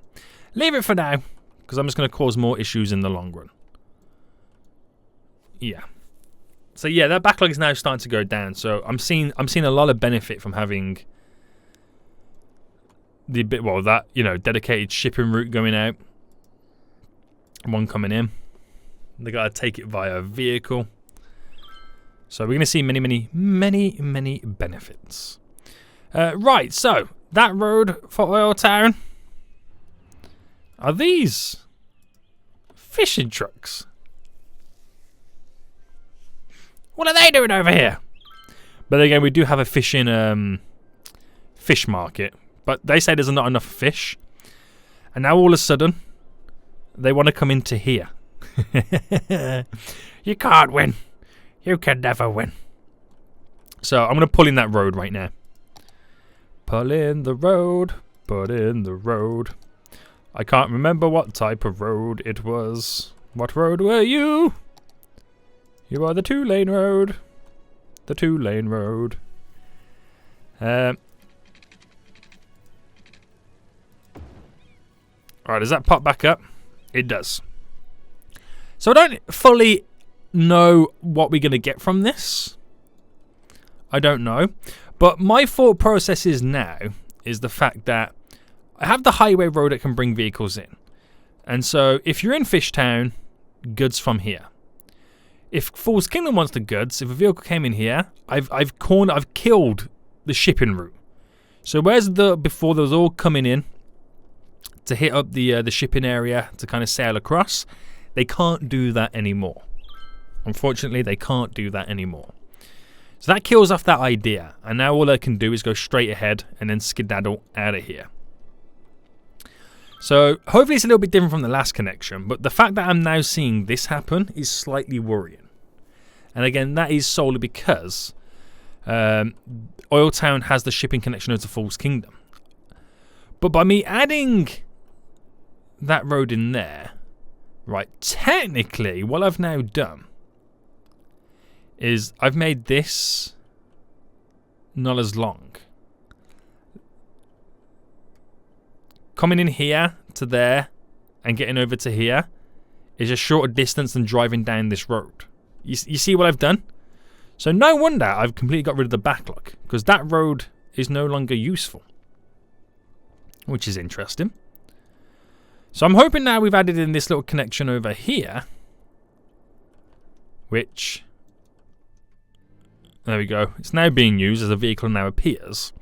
Speaker 1: Leave it for now. Because I'm just going to cause more issues in the long run. Yeah. So yeah, that backlog is now starting to go down. So I'm seeing a lot of benefit from having that, you know, dedicated shipping route going out. One coming in. They gotta take it via vehicle. So we're gonna see many benefits. Right, so that road for Oil Town. Are these fishing trucks? What are they doing over here? But again, we do have a fishing fish market. But they say there's not enough fish. And now all of a sudden, they want to come into here. You can't win. You can never win. So I'm going to pull in that road right now. Pull in the road. Put in the road. I can't remember what type of road it was. What road were you? You are the 2-lane road. The 2-lane road. Alright, does that pop back up? It does. So I don't fully know what we're going to get from this. I don't know. But my thought process is now is the fact that I have the highway road that can bring vehicles in. And so if you're in Fishtown, goods from here. If Fool's Kingdom wants the goods, if a vehicle came in here, I've killed the shipping route. So whereas before there was all coming in to hit up the shipping area to kind of sail across, they can't do that anymore. Unfortunately, they can't do that anymore. So that kills off that idea, and now all I can do is go straight ahead and then skedaddle out of here. So hopefully it's a little bit different from the last connection, but the fact that I'm now seeing this happen is slightly worrying. And again, that is solely because Oil Town has the shipping connection over to Fool's Kingdom. But by me adding that road in there, right, technically what I've now done is I've made this not as long. Coming in here to there and getting over to here is a shorter distance than driving down this road. You see what I've done? So no wonder I've completely got rid of the backlog, because that road is no longer useful. Which is interesting. So I'm hoping now we've added in this little connection over here. Which... there we go. It's now being used as a vehicle now appears.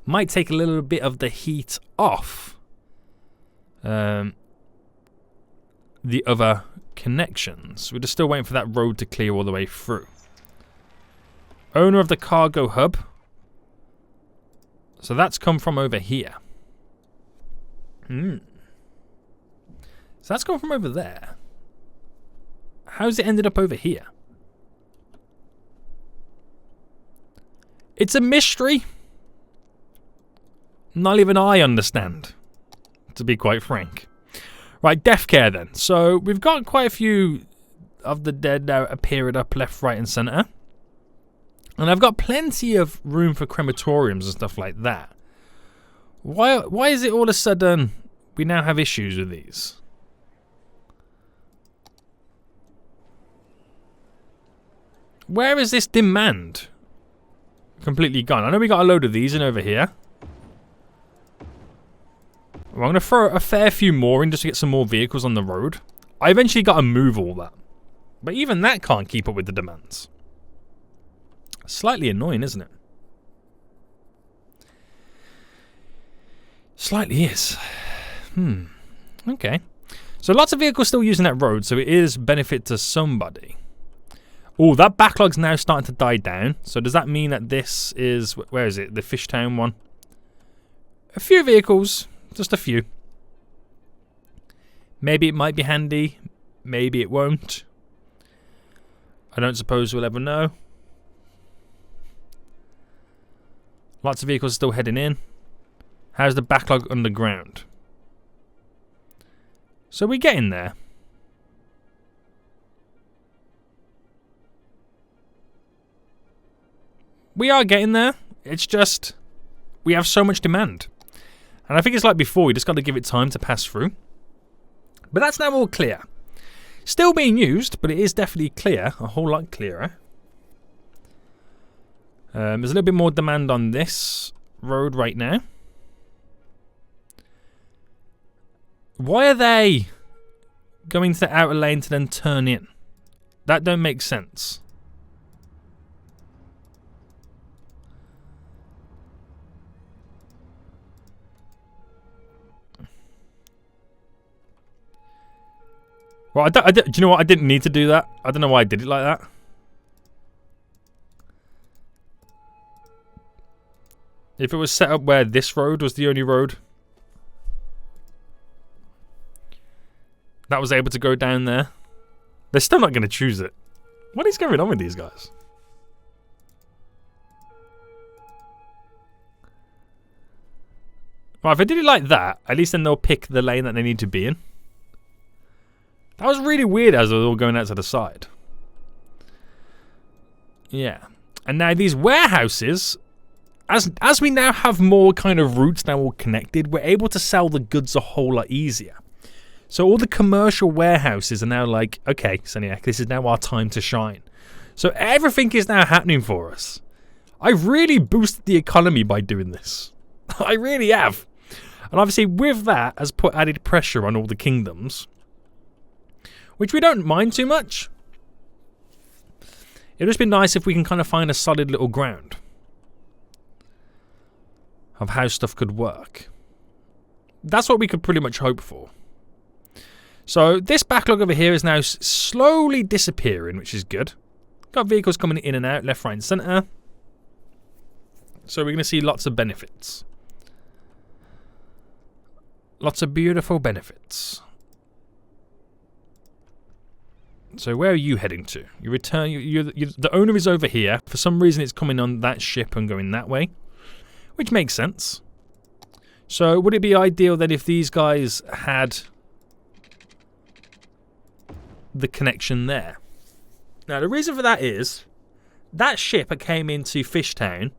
Speaker 1: Might take a little bit of the heat off the other connections. We're just still waiting for that road to clear all the way through. Owner of the cargo hub. So that's come from over here. So that's come from over there. How's it ended up over here? It's a mystery. Not even I understand, to be quite frank. Right, death care then. So we've got quite a few of the dead now appearing up left, right and centre. And I've got plenty of room for crematoriums and stuff like that. Why is it all of a sudden we now have issues with these? Where is this demand completely gone? I know we got a load of these in over here. Well, I'm going to throw a fair few more in just to get some more vehicles on the road. I eventually got to move all that. But even that can't keep up with the demands. Slightly annoying, isn't it? Slightly is. Okay. So lots of vehicles still using that road, so it is benefit to somebody. Oh, that backlog's now starting to die down. So does that mean that this is... Where is it? The Fishtown one. A few vehicles. Just a few. Maybe it might be handy. Maybe it won't. I don't suppose we'll ever know. Lots of vehicles still heading in. How's the backlog underground? So we're getting there. We are getting there. It's just we have so much demand. And I think it's like before, we just got to give it time to pass through. But that's now all clear. Still being used, but it is definitely clear. A whole lot clearer. There's a little bit more demand on this road right now. Why are they going to the outer lane to then turn in? That don't make sense. Well, do you know what? I didn't need to do that. I don't know why I did it like that. If it was set up where this road was the only road that was able to go down there, they're still not going to choose it. What is going on with these guys? Well, if I did it like that, at least then they'll pick the lane that they need to be in. That was really weird as they were all going out to the side. Yeah. And now these warehouses, as we now have more kind of routes now all connected, we're able to sell the goods a whole lot easier. So all the commercial warehouses are now like, okay, Seniac, this is now our time to shine. So everything is now happening for us. I've really boosted the economy by doing this. I really have. And obviously with that has put added pressure on all the kingdoms, which we don't mind too much. It'd just be nice if we can kind of find a solid little ground of how stuff could work. That's what we could pretty much hope for. So this backlog over here is now slowly disappearing, which is good. Got vehicles coming in and out, left, right, and centre. So we're going to see lots of benefits. Lots of beautiful benefits. So where are you heading to? You return. The owner is over here. For some reason, it's coming on that ship and going that way, which makes sense. So would it be ideal that if these guys had the connection there? Now the reason for that is that ship that came into Fishtown,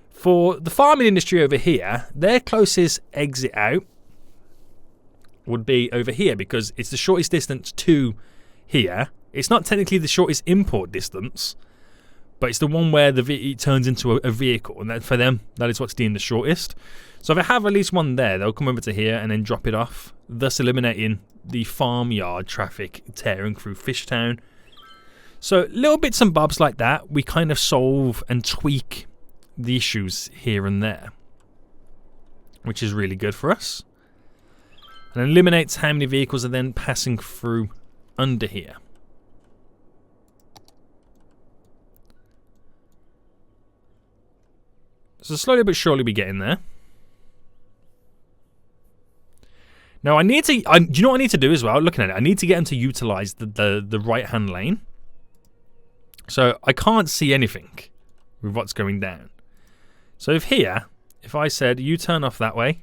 Speaker 1: for the farming industry over here, their closest exit out would be over here because it's the shortest distance to here. It's not technically the shortest import distance, but it's the one where it turns into a vehicle, and that, for them, that is what's deemed the shortest. So if I have at least one there, they'll come over to here and then drop it off, thus eliminating the farmyard traffic tearing through Fishtown. So little bits and bobs like that, we kind of solve and tweak the issues here and there, which is really good for us. And eliminates how many vehicles are then passing through under here. So slowly but surely we get in there. Now I need to, do you know what I need to do as well? Looking at it, I need to get them to utilize the right hand lane. So I can't see anything with what's going down. So if here, if I said you turn off that way,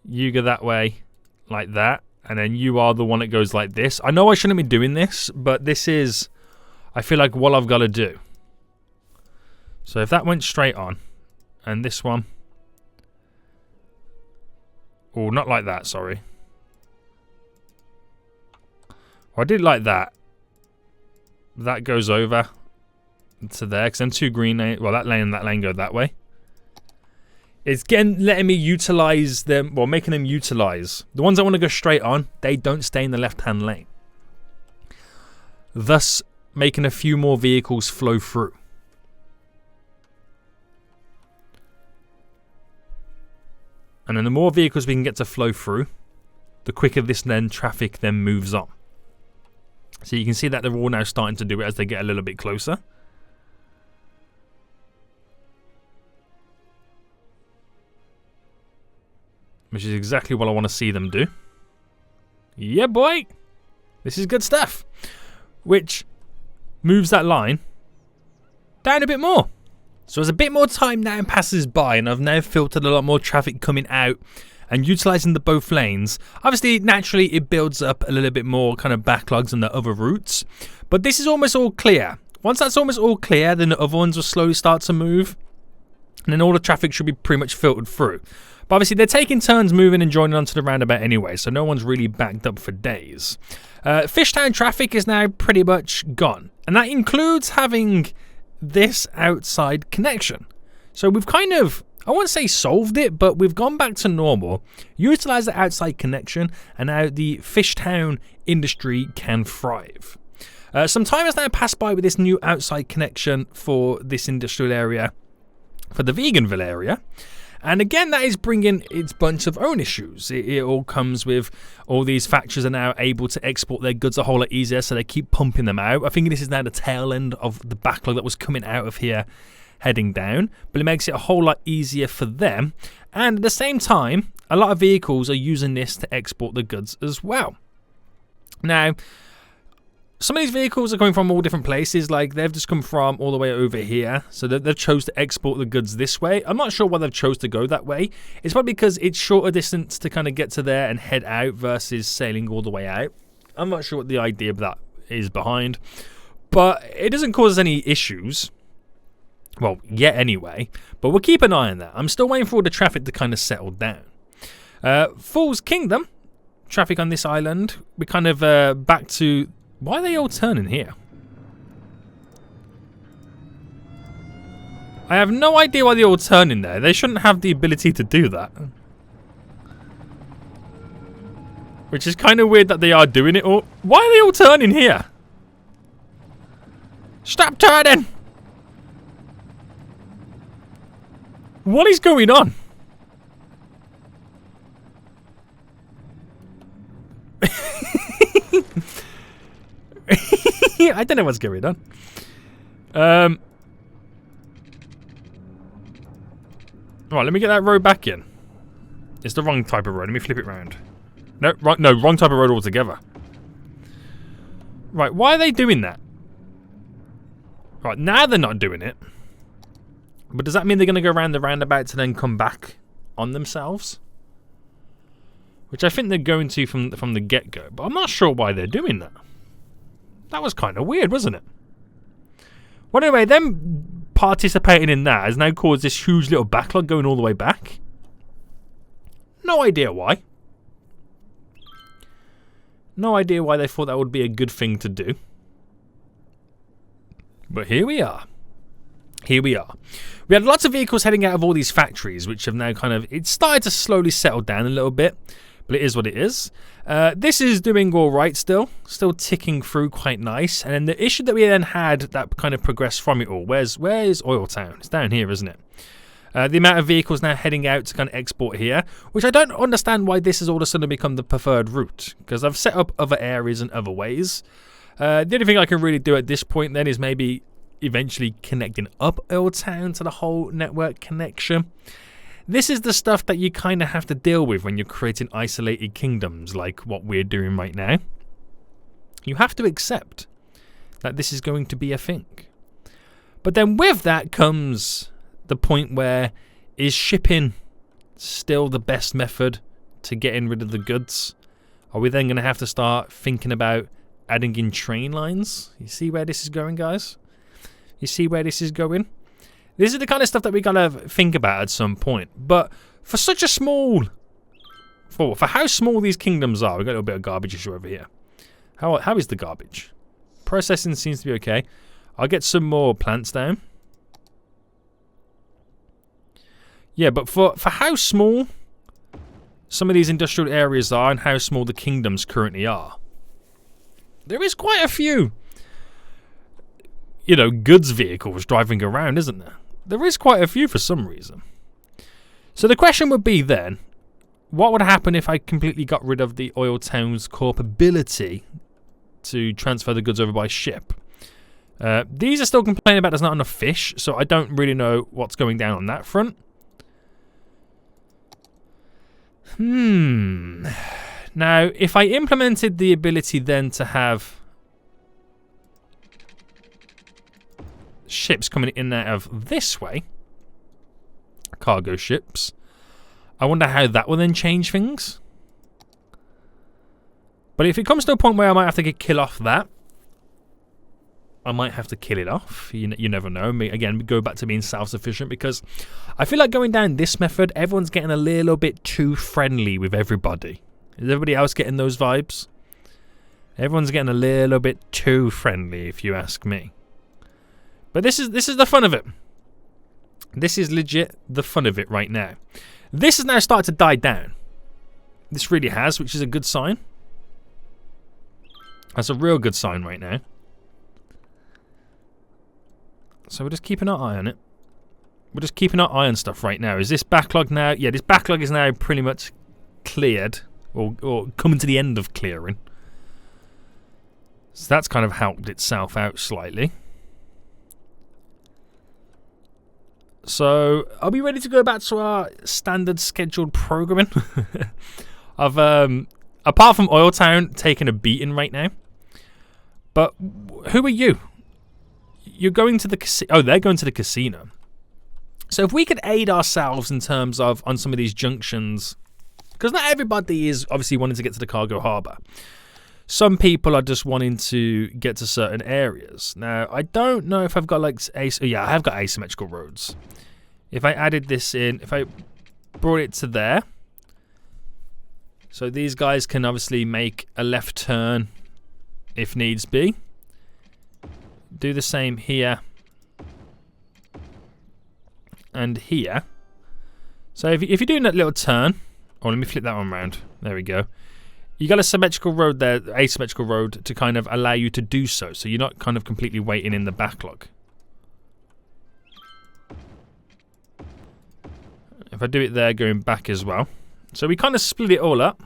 Speaker 1: you go that way like that, and then you are the one that goes like this. I know I shouldn't be doing this, but this is, I feel like, what I've got to do. So if that went straight on, and this one, oh, not like that, sorry. Well, I did like that. That goes over to there, because then two green lane, well, that lane and that lane go that way. It's letting me utilize them, well, making them utilize. The ones that want to go straight on, they don't stay in the left-hand lane. Thus, making a few more vehicles flow through. And then the more vehicles we can get to flow through, the quicker this then traffic then moves on. So you can see that they're all now starting to do it as they get a little bit closer. Which is exactly what I want to see them do. Yeah, boy! This is good stuff. Which moves that line down a bit more. So as a bit more time now passes by, and I've now filtered a lot more traffic coming out and utilising the both lanes, obviously, naturally, it builds up a little bit more kind of backlogs on the other routes. But this is almost all clear. Once that's almost all clear, then the other ones will slowly start to move. And then all the traffic should be pretty much filtered through. But obviously, they're taking turns moving and joining onto the roundabout anyway, so no one's really backed up for days. Fishtown traffic is now pretty much gone. And that includes having this outside connection. So we've kind of, I won't say solved it, but we've gone back to normal, utilised the outside connection, and now the Fishtown industry can thrive. Some time has now passed by with this new outside connection for this industrial area, for the Veganville area. And again, that is bringing its bunch of own issues. It all comes with all these factories are now able to export their goods a whole lot easier, so they keep pumping them out. I think this is now the tail end of the backlog that was coming out of here heading down, but it makes it a whole lot easier for them. And at the same time, a lot of vehicles are using this to export the goods as well. Now, some of these vehicles are coming from all different places, like they've just come from all the way over here, so they've chose to export the goods this way. I'm not sure why they've chose to go that way. It's probably because it's shorter distance to kind of get to there and head out versus sailing all the way out. I'm not sure what the idea of that is behind, but it doesn't cause us any issues. Well, yet anyway, but we'll keep an eye on that. I'm still waiting for all the traffic to kind of settle down. Fool's Kingdom, traffic on this island, we're kind of back to... Why are they all turning here? I have no idea why they're all turning there. They shouldn't have the ability to do that. Which is kind of weird that they are doing it. Or why are they all turning here? Stop turning! What is going on? I don't know what's going on. Right, let me get that road back in. It's the wrong type of road. Let me flip it round. No, right, no, wrong type of road altogether. Right, why are they doing that? Right, now they're not doing it. But does that mean they're going to go around the roundabout to then come back on themselves? Which I think they're going to from the get-go. But I'm not sure why they're doing that. That was kind of weird, wasn't it? Well, anyway, them participating in that has now caused this huge little backlog going all the way back. No idea why. No idea why they thought that would be a good thing to do. But here we are. Here we are. We had lots of vehicles heading out of all these factories, which have now kind of... It's started to slowly settle down a little bit. But it is what it is. This is doing all right still. Still ticking through quite nice. And then the issue that we then had that kind of progressed from it all. Where's Oil Town? It's down here, isn't it? The amount of vehicles now heading out to kind of export here. Which I don't understand why this has all of a sudden become the preferred route. Because I've set up other areas and other ways. The only thing I can really do at this point then is maybe eventually connecting up Oil Town to the whole network connection. This is the stuff that you kind of have to deal with when you're creating isolated kingdoms like what we're doing right now. You have to accept that this is going to be a thing. But then with that comes the point where, is shipping still the best method to getting rid of the goods? Are we then going to have to start thinking about adding in train lines? You see where this is going, guys? You see where this is going? This is the kind of stuff that we gotta think about at some point. But for such a small... For how small these kingdoms are, we've got a little bit of garbage issue over here. How is the garbage? Processing seems to be okay. I'll get some more plants down. Yeah, but for how small some of these industrial areas are and how small the kingdoms currently are, there is quite a few, you know, goods vehicles driving around, isn't there? There is quite a few for some reason. So the question would be then, what would happen if I completely got rid of the Oil Town's Corp ability to transfer the goods over by ship. These are still complaining about there's not enough fish, so I don't really know what's going down on that front. Now, if I implemented the ability then to have ships coming in and out of this way, cargo ships, I wonder how that will then change things. But if it comes to a point where I might have to kill off that, I might have to kill it off. You never know. Again, go back to being self-sufficient, because I feel like going down this method, everyone's getting a little bit too friendly with everybody. Is everybody else getting those vibes? Everyone's getting a little bit too friendly, if you ask me. But this is the fun of it. This is legit the fun of it right now. This has now started to die down. This really has, which is a good sign. That's a real good sign right now. So we're just keeping our eye on it. We're just keeping our eye on stuff right now. Is this backlog now? Yeah, this backlog is now pretty much cleared. Or coming to the end of clearing. So that's kind of helped itself out slightly. So I'll be ready to go back to our standard scheduled programming. I've apart from Oil Town taking a beating right now. But who are you? You're going to the casino. Oh, they're going to the casino. So if we could aid ourselves in terms of on some of these junctions, because not everybody is obviously wanting to get to the cargo harbour. Some people are just wanting to get to certain areas. Now, I don't know if I've got like yeah, I have got asymmetrical roads. If I added this in, if I brought it to there, so these guys can obviously make a left turn if needs be. Do the same here and here. So if you're doing that little turn, oh, let me flip that one around. There we go. You got a symmetrical road there, asymmetrical road, to kind of allow you to do so. So you're not kind of completely waiting in the backlog. If I do it there, going back as well. So we kind of split it all up.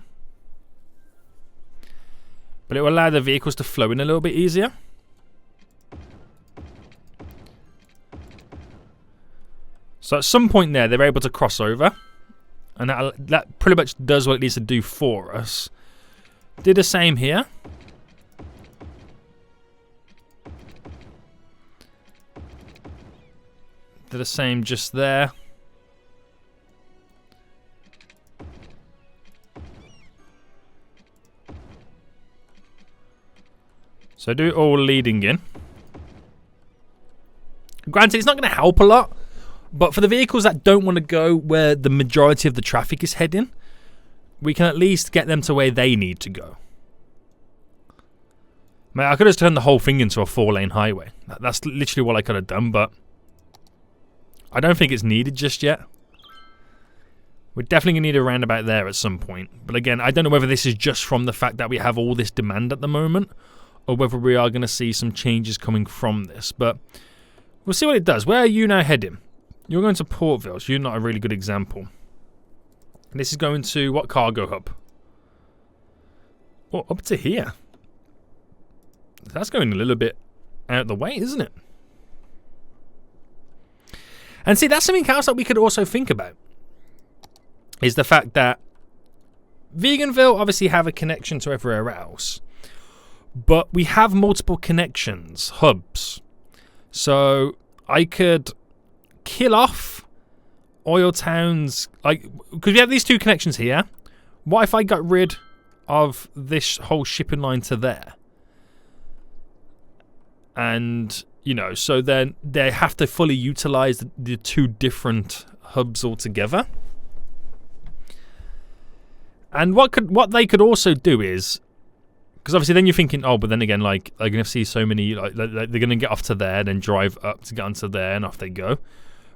Speaker 1: But it will allow the vehicles to flow in a little bit easier. So at some point there, they're able to cross over. And that pretty much does what it needs to do for us. Do the same here. Do the same just there. So do it all leading in. Granted, it's not going to help a lot. But for the vehicles that don't want to go where the majority of the traffic is heading, we can at least get them to where they need to go. I could have turned the whole thing into a 4-lane highway. That's literally what I could have done, but I don't think it's needed just yet. We're definitely going to need a roundabout there at some point. But again, I don't know whether this is just from the fact that we have all this demand at the moment, or whether we are going to see some changes coming from this. But we'll see what it does. Where are you now heading? You're going to Portville, so you're not a really good example. And this is going to what cargo hub? Oh, up to here. That's going a little bit out the way, isn't it? And see, that's something else that we could also think about. Is the fact that Veganville obviously have a connection to everywhere else. But we have multiple connections, hubs. So I could kill off Oil Town's, like, because we have these two connections here. What if I got rid of this whole shipping line to there? And, you know, so then they have to fully utilize the two different hubs altogether. And what they could also do is, because obviously then you're thinking, oh, but then again, like, they're going to see so many, like they're going to get off to there, then drive up to get onto there, and off they go.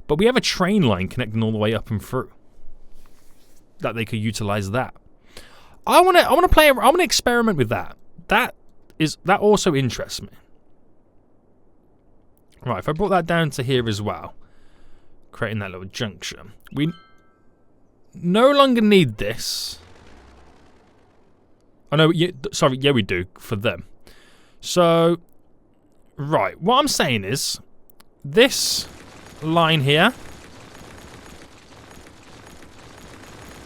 Speaker 1: But we have a train line connecting all the way up and through. That they could utilize that. I want to experiment with that. That also interests me. Right, if I brought that down to here as well, creating that little junction, we no longer need this. Oh no, sorry, yeah we do for them. So, right, what I'm saying is, this line here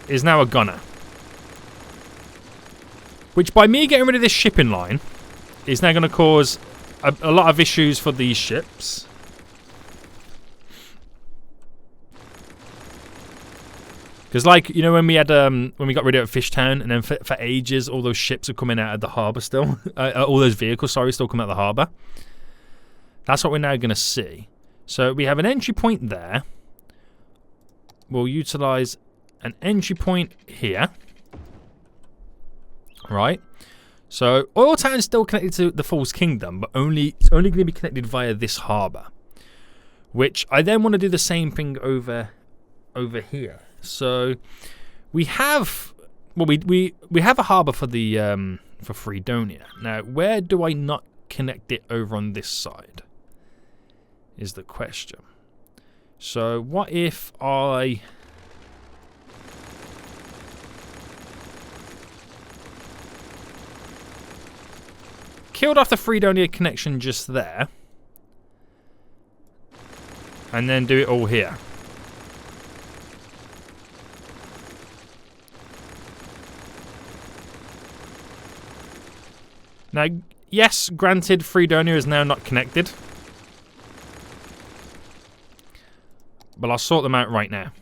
Speaker 1: is now a gunner. Which, by me getting rid of this shipping line, is now going to cause a lot of issues for these ships. Because, like, you know, when we had when we got rid of Fishtown, and then for ages, all those ships are coming out of the harbour still. All those vehicles, sorry, still coming out of the harbour. That's what we're now going to see. So we have an entry point there. We'll utilise an entry point here. Right. So Oil Town is still connected to the False Kingdom, but it's only going to be connected via this harbour. Which I then want to do the same thing over here. So we have we have a harbour for the for Fredonia. Now, where do I not connect it over on this side? Is the question. So what if I killed off the Fredonia connection just there, and then do it all here? Now, yes, granted, Fredonia is now not connected. But I'll sort them out right now.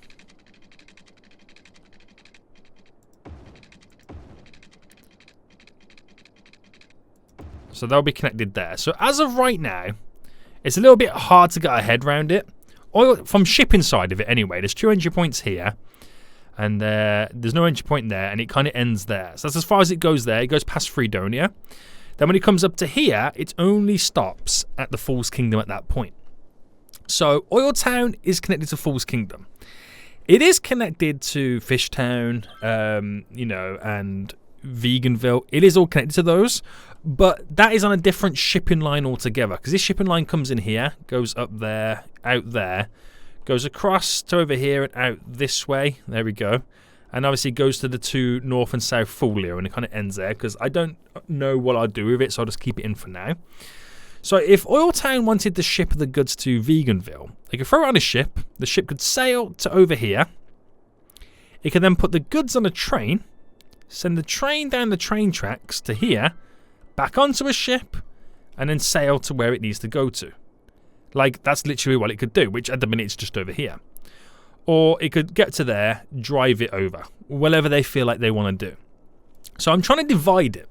Speaker 1: So they'll be connected there. So as of right now, it's a little bit hard to get our head around it. From shipping side of it anyway, there's 2 entry points here. And there's no entry point there, and it kind of ends there. So that's as far as it goes there. It goes past Fredonia. Then when it comes up to here, it only stops at the False Kingdom at that point. So Oil Town is connected to False Kingdom. It is connected to Fishtown, you know, and Veganville. It is all connected to those, but that is on a different shipping line altogether. Because this shipping line comes in here, goes up there, out there, goes across to over here and out this way. There we go. And obviously goes to the 2 north and south folio, and it kind of ends there because I don't know what I'll do with it, so I'll just keep it in for now. So if Oil Town wanted to ship the goods to Veganville, they could throw it on a ship. The ship could sail to over here. It could then put the goods on a train, send the train down the train tracks to here, back onto a ship, and then sail to where it needs to go to. Like, that's literally what it could do, which at the minute is just over here. Or it could get to there, drive it over, whatever they feel like they want to do. So I'm trying to divide it,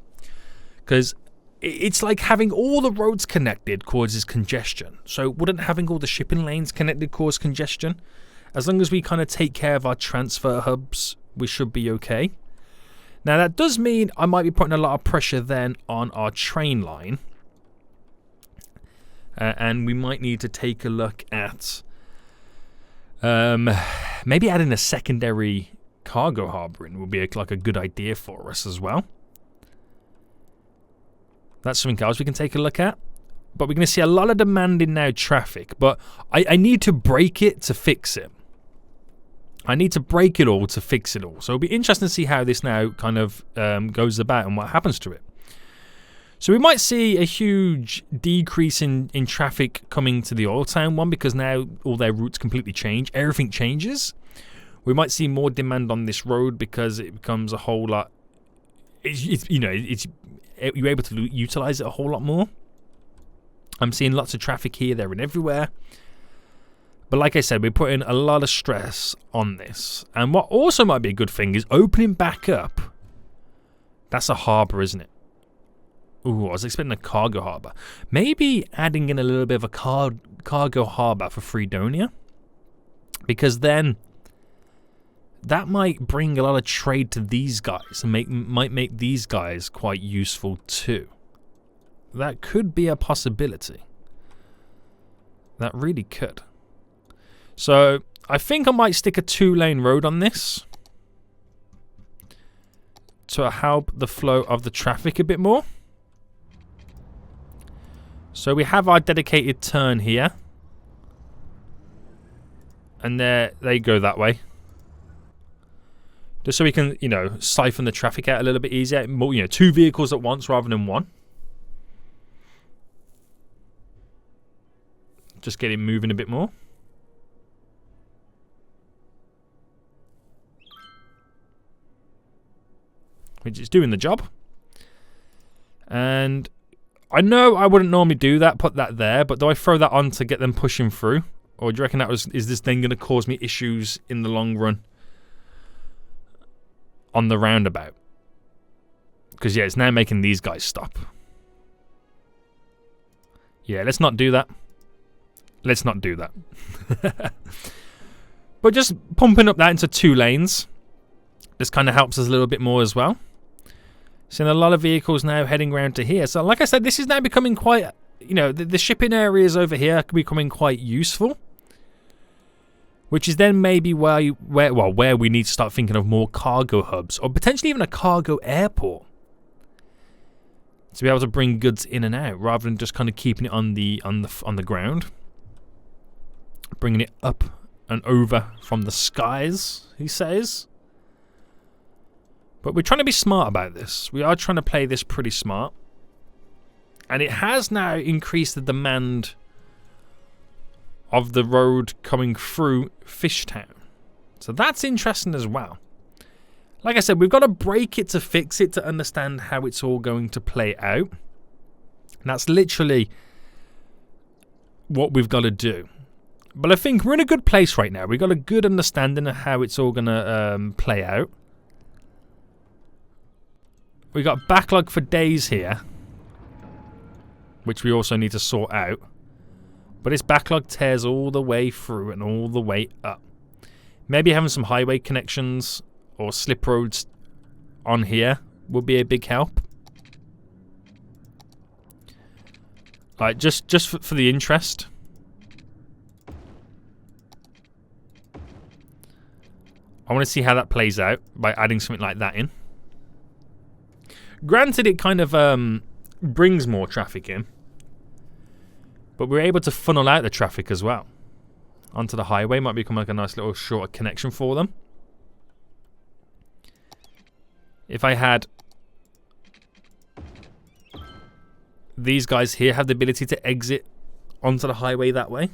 Speaker 1: because it's like having all the roads connected causes congestion. So wouldn't having all the shipping lanes connected cause congestion? As long as we kind of take care of our transfer hubs, we should be okay. Now that does mean I might be putting a lot of pressure then on our train line. And we might need to take a look at maybe adding a secondary cargo harbour in would be like a good idea for us as well. That's something else we can take a look at. But we're going to see a lot of demand in now traffic. But I need to break it to fix it. I need to break it all to fix it all. So it'll be interesting to see how this now kind of goes about and what happens to it. So we might see a huge decrease in traffic coming to the Oil Town one because now all their routes completely change. Everything changes. We might see more demand on this road because it becomes a whole lot. You're able to utilize it a whole lot more. I'm seeing lots of traffic here, there, and everywhere. But like I said, we're putting a lot of stress on this. And what also might be a good thing is opening back up. That's a harbour, isn't it? Ooh, I was expecting a cargo harbour. Maybe adding in a little bit of a cargo harbour for Fredonia. Because then that might bring a lot of trade to these guys and might make these guys quite useful too. That could be a possibility. That really could. So I think I might stick a 2-lane road on this to help the flow of the traffic a bit more. So we have our dedicated turn here. And they go that way. Just so we can, siphon the traffic out a little bit easier. More, 2 vehicles at once rather than 1. Just get it moving a bit more. Which is doing the job. And I know I wouldn't normally do that, put that there, but do I throw that on to get them pushing through? Or do you reckon is this then going to cause me issues in the long run on the roundabout? Because, yeah, it's now making these guys stop. Yeah, let's not do that. Let's not do that. But just pumping up that into 2 lanes. This kind of helps us a little bit more as well. Seeing a lot of vehicles now heading around to here. So, like I said, this is now becoming quite... You know, the shipping areas over here are becoming quite useful. Which is then maybe where we need to start thinking of more cargo hubs. Or potentially even a cargo airport. To be able to bring goods in and out. Rather than just kind of keeping it on the ground. Bringing it up and over from the skies, he says. But we're trying to be smart about this. We are trying to play this pretty smart. And it has now increased the demand of the road coming through Fishtown. So that's interesting as well. Like I said, we've got to break it to fix it to understand how it's all going to play out. And that's literally what we've got to do. But I think we're in a good place right now. We've got a good understanding of how it's all going to play out. We got backlog for days here, which we also need to sort out. But this backlog tears all the way through and all the way up. Maybe having some highway connections or slip roads on here would be a big help. Like just for the interest. I want to see how that plays out by adding something like that in. Granted, it kind of brings more traffic in. But we're able to funnel out the traffic as well. Onto the highway. Might become like a nice little shorter connection for them. If I had... these guys here have the ability to exit onto the highway that way.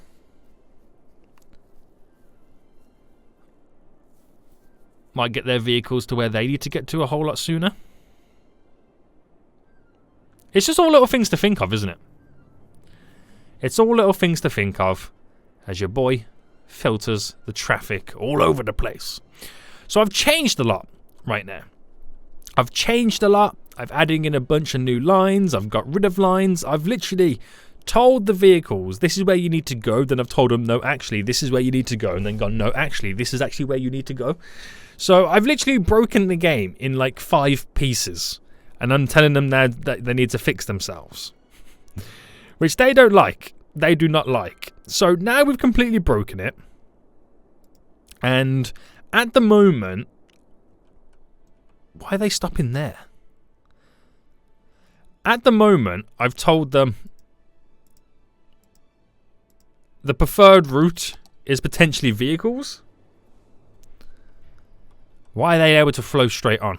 Speaker 1: Might get their vehicles to where they need to get to a whole lot sooner. It's just all little things to think of, isn't it? It's all little things to think of as your boy filters the traffic all over the place. So I've changed a lot right now. I've changed a lot. I've added in a bunch of new lines. I've got rid of lines. I've literally told the vehicles, this is where you need to go. Then I've told them, no, actually, this is where you need to go. And then gone, no, actually, this is actually where you need to go. So I've literally broken the game in like 5 pieces. And I'm telling them now that they need to fix themselves. Which they don't like. They do not like. So now we've completely broken it. And at the moment... why are they stopping there? At the moment, I've told them... the preferred route is potentially vehicles. Why are they able to flow straight on?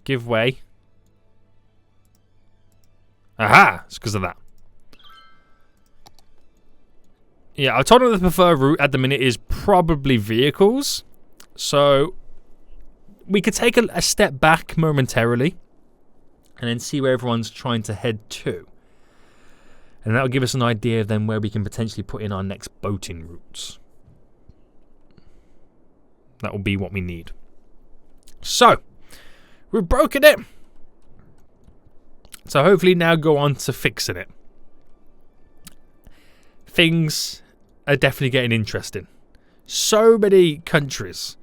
Speaker 1: Give way. Aha! It's because of that. Yeah, I told them the preferred route at the minute is probably vehicles. So we could take a step back momentarily and then see where everyone's trying to head to. And that'll give us an idea of then where we can potentially put in our next boating routes. That will be what we need. So, we've broken it. So hopefully now go on to fixing it. Things are definitely getting interesting. So many countries.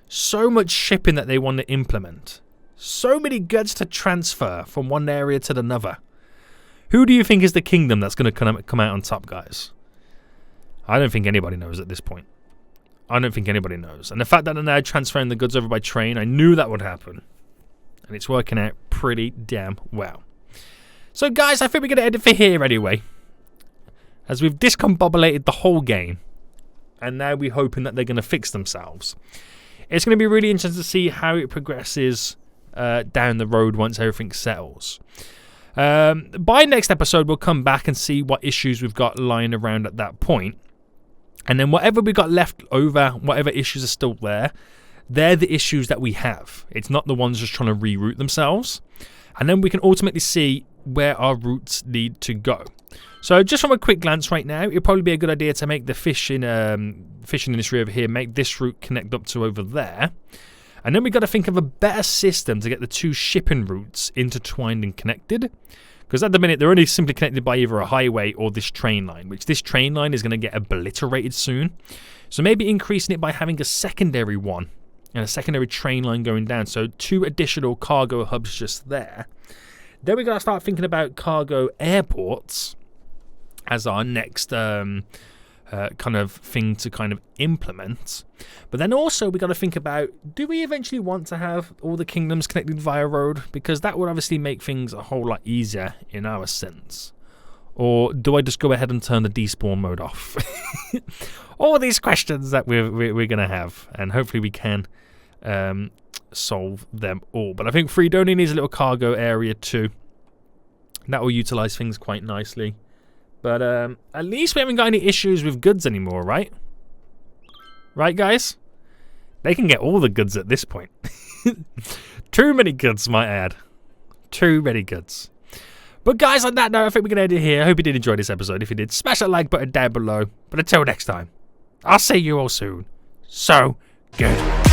Speaker 1: So much shipping that they want to implement. So many goods to transfer from one area to another. Who do you think is the kingdom that's going to come out on top, guys? I don't think anybody knows at this point. I don't think anybody knows. And the fact that they're now transferring the goods over by train, I knew that would happen. And it's working out pretty damn well. So, guys, I think we're going to end it for here anyway. As we've discombobulated the whole game. And now we're hoping that they're going to fix themselves. It's going to be really interesting to see how it progresses down the road once everything settles. By next episode, we'll come back and see what issues we've got lying around at that point. And then whatever we got left over, whatever issues are still there, they're the issues that we have. It's not the ones just trying to reroute themselves. And then we can ultimately see where our routes need to go. So just from a quick glance right now, it'd probably be a good idea to make the fishing industry over here, make this route connect up to over there. And then we got to think of a better system to get the two shipping routes intertwined and connected. Because at the minute, they're only simply connected by either a highway or this train line, which this train line is going to get obliterated soon. So maybe increasing it by having a secondary one and a secondary train line going down. So 2 additional cargo hubs just there. Then we got to start thinking about cargo airports as our next kind of thing to kind of implement. But then also we got to think about, do we eventually want to have all the kingdoms connected via road? Because that would obviously make things a whole lot easier in our sense. Or do I just go ahead and turn the despawn mode off? All these questions that we're going to have, and hopefully we can solve them all. But I think Fredonia needs a little cargo area too. That will utilize things quite nicely. But at least we haven't got any issues with goods anymore, right? Right, guys? They can get all the goods at this point. Too many goods, might add. Too many goods. But guys, on that note, I think we're going to end it here. I hope you did enjoy this episode. If you did, smash that like button down below. But until next time, I'll see you all soon. So good.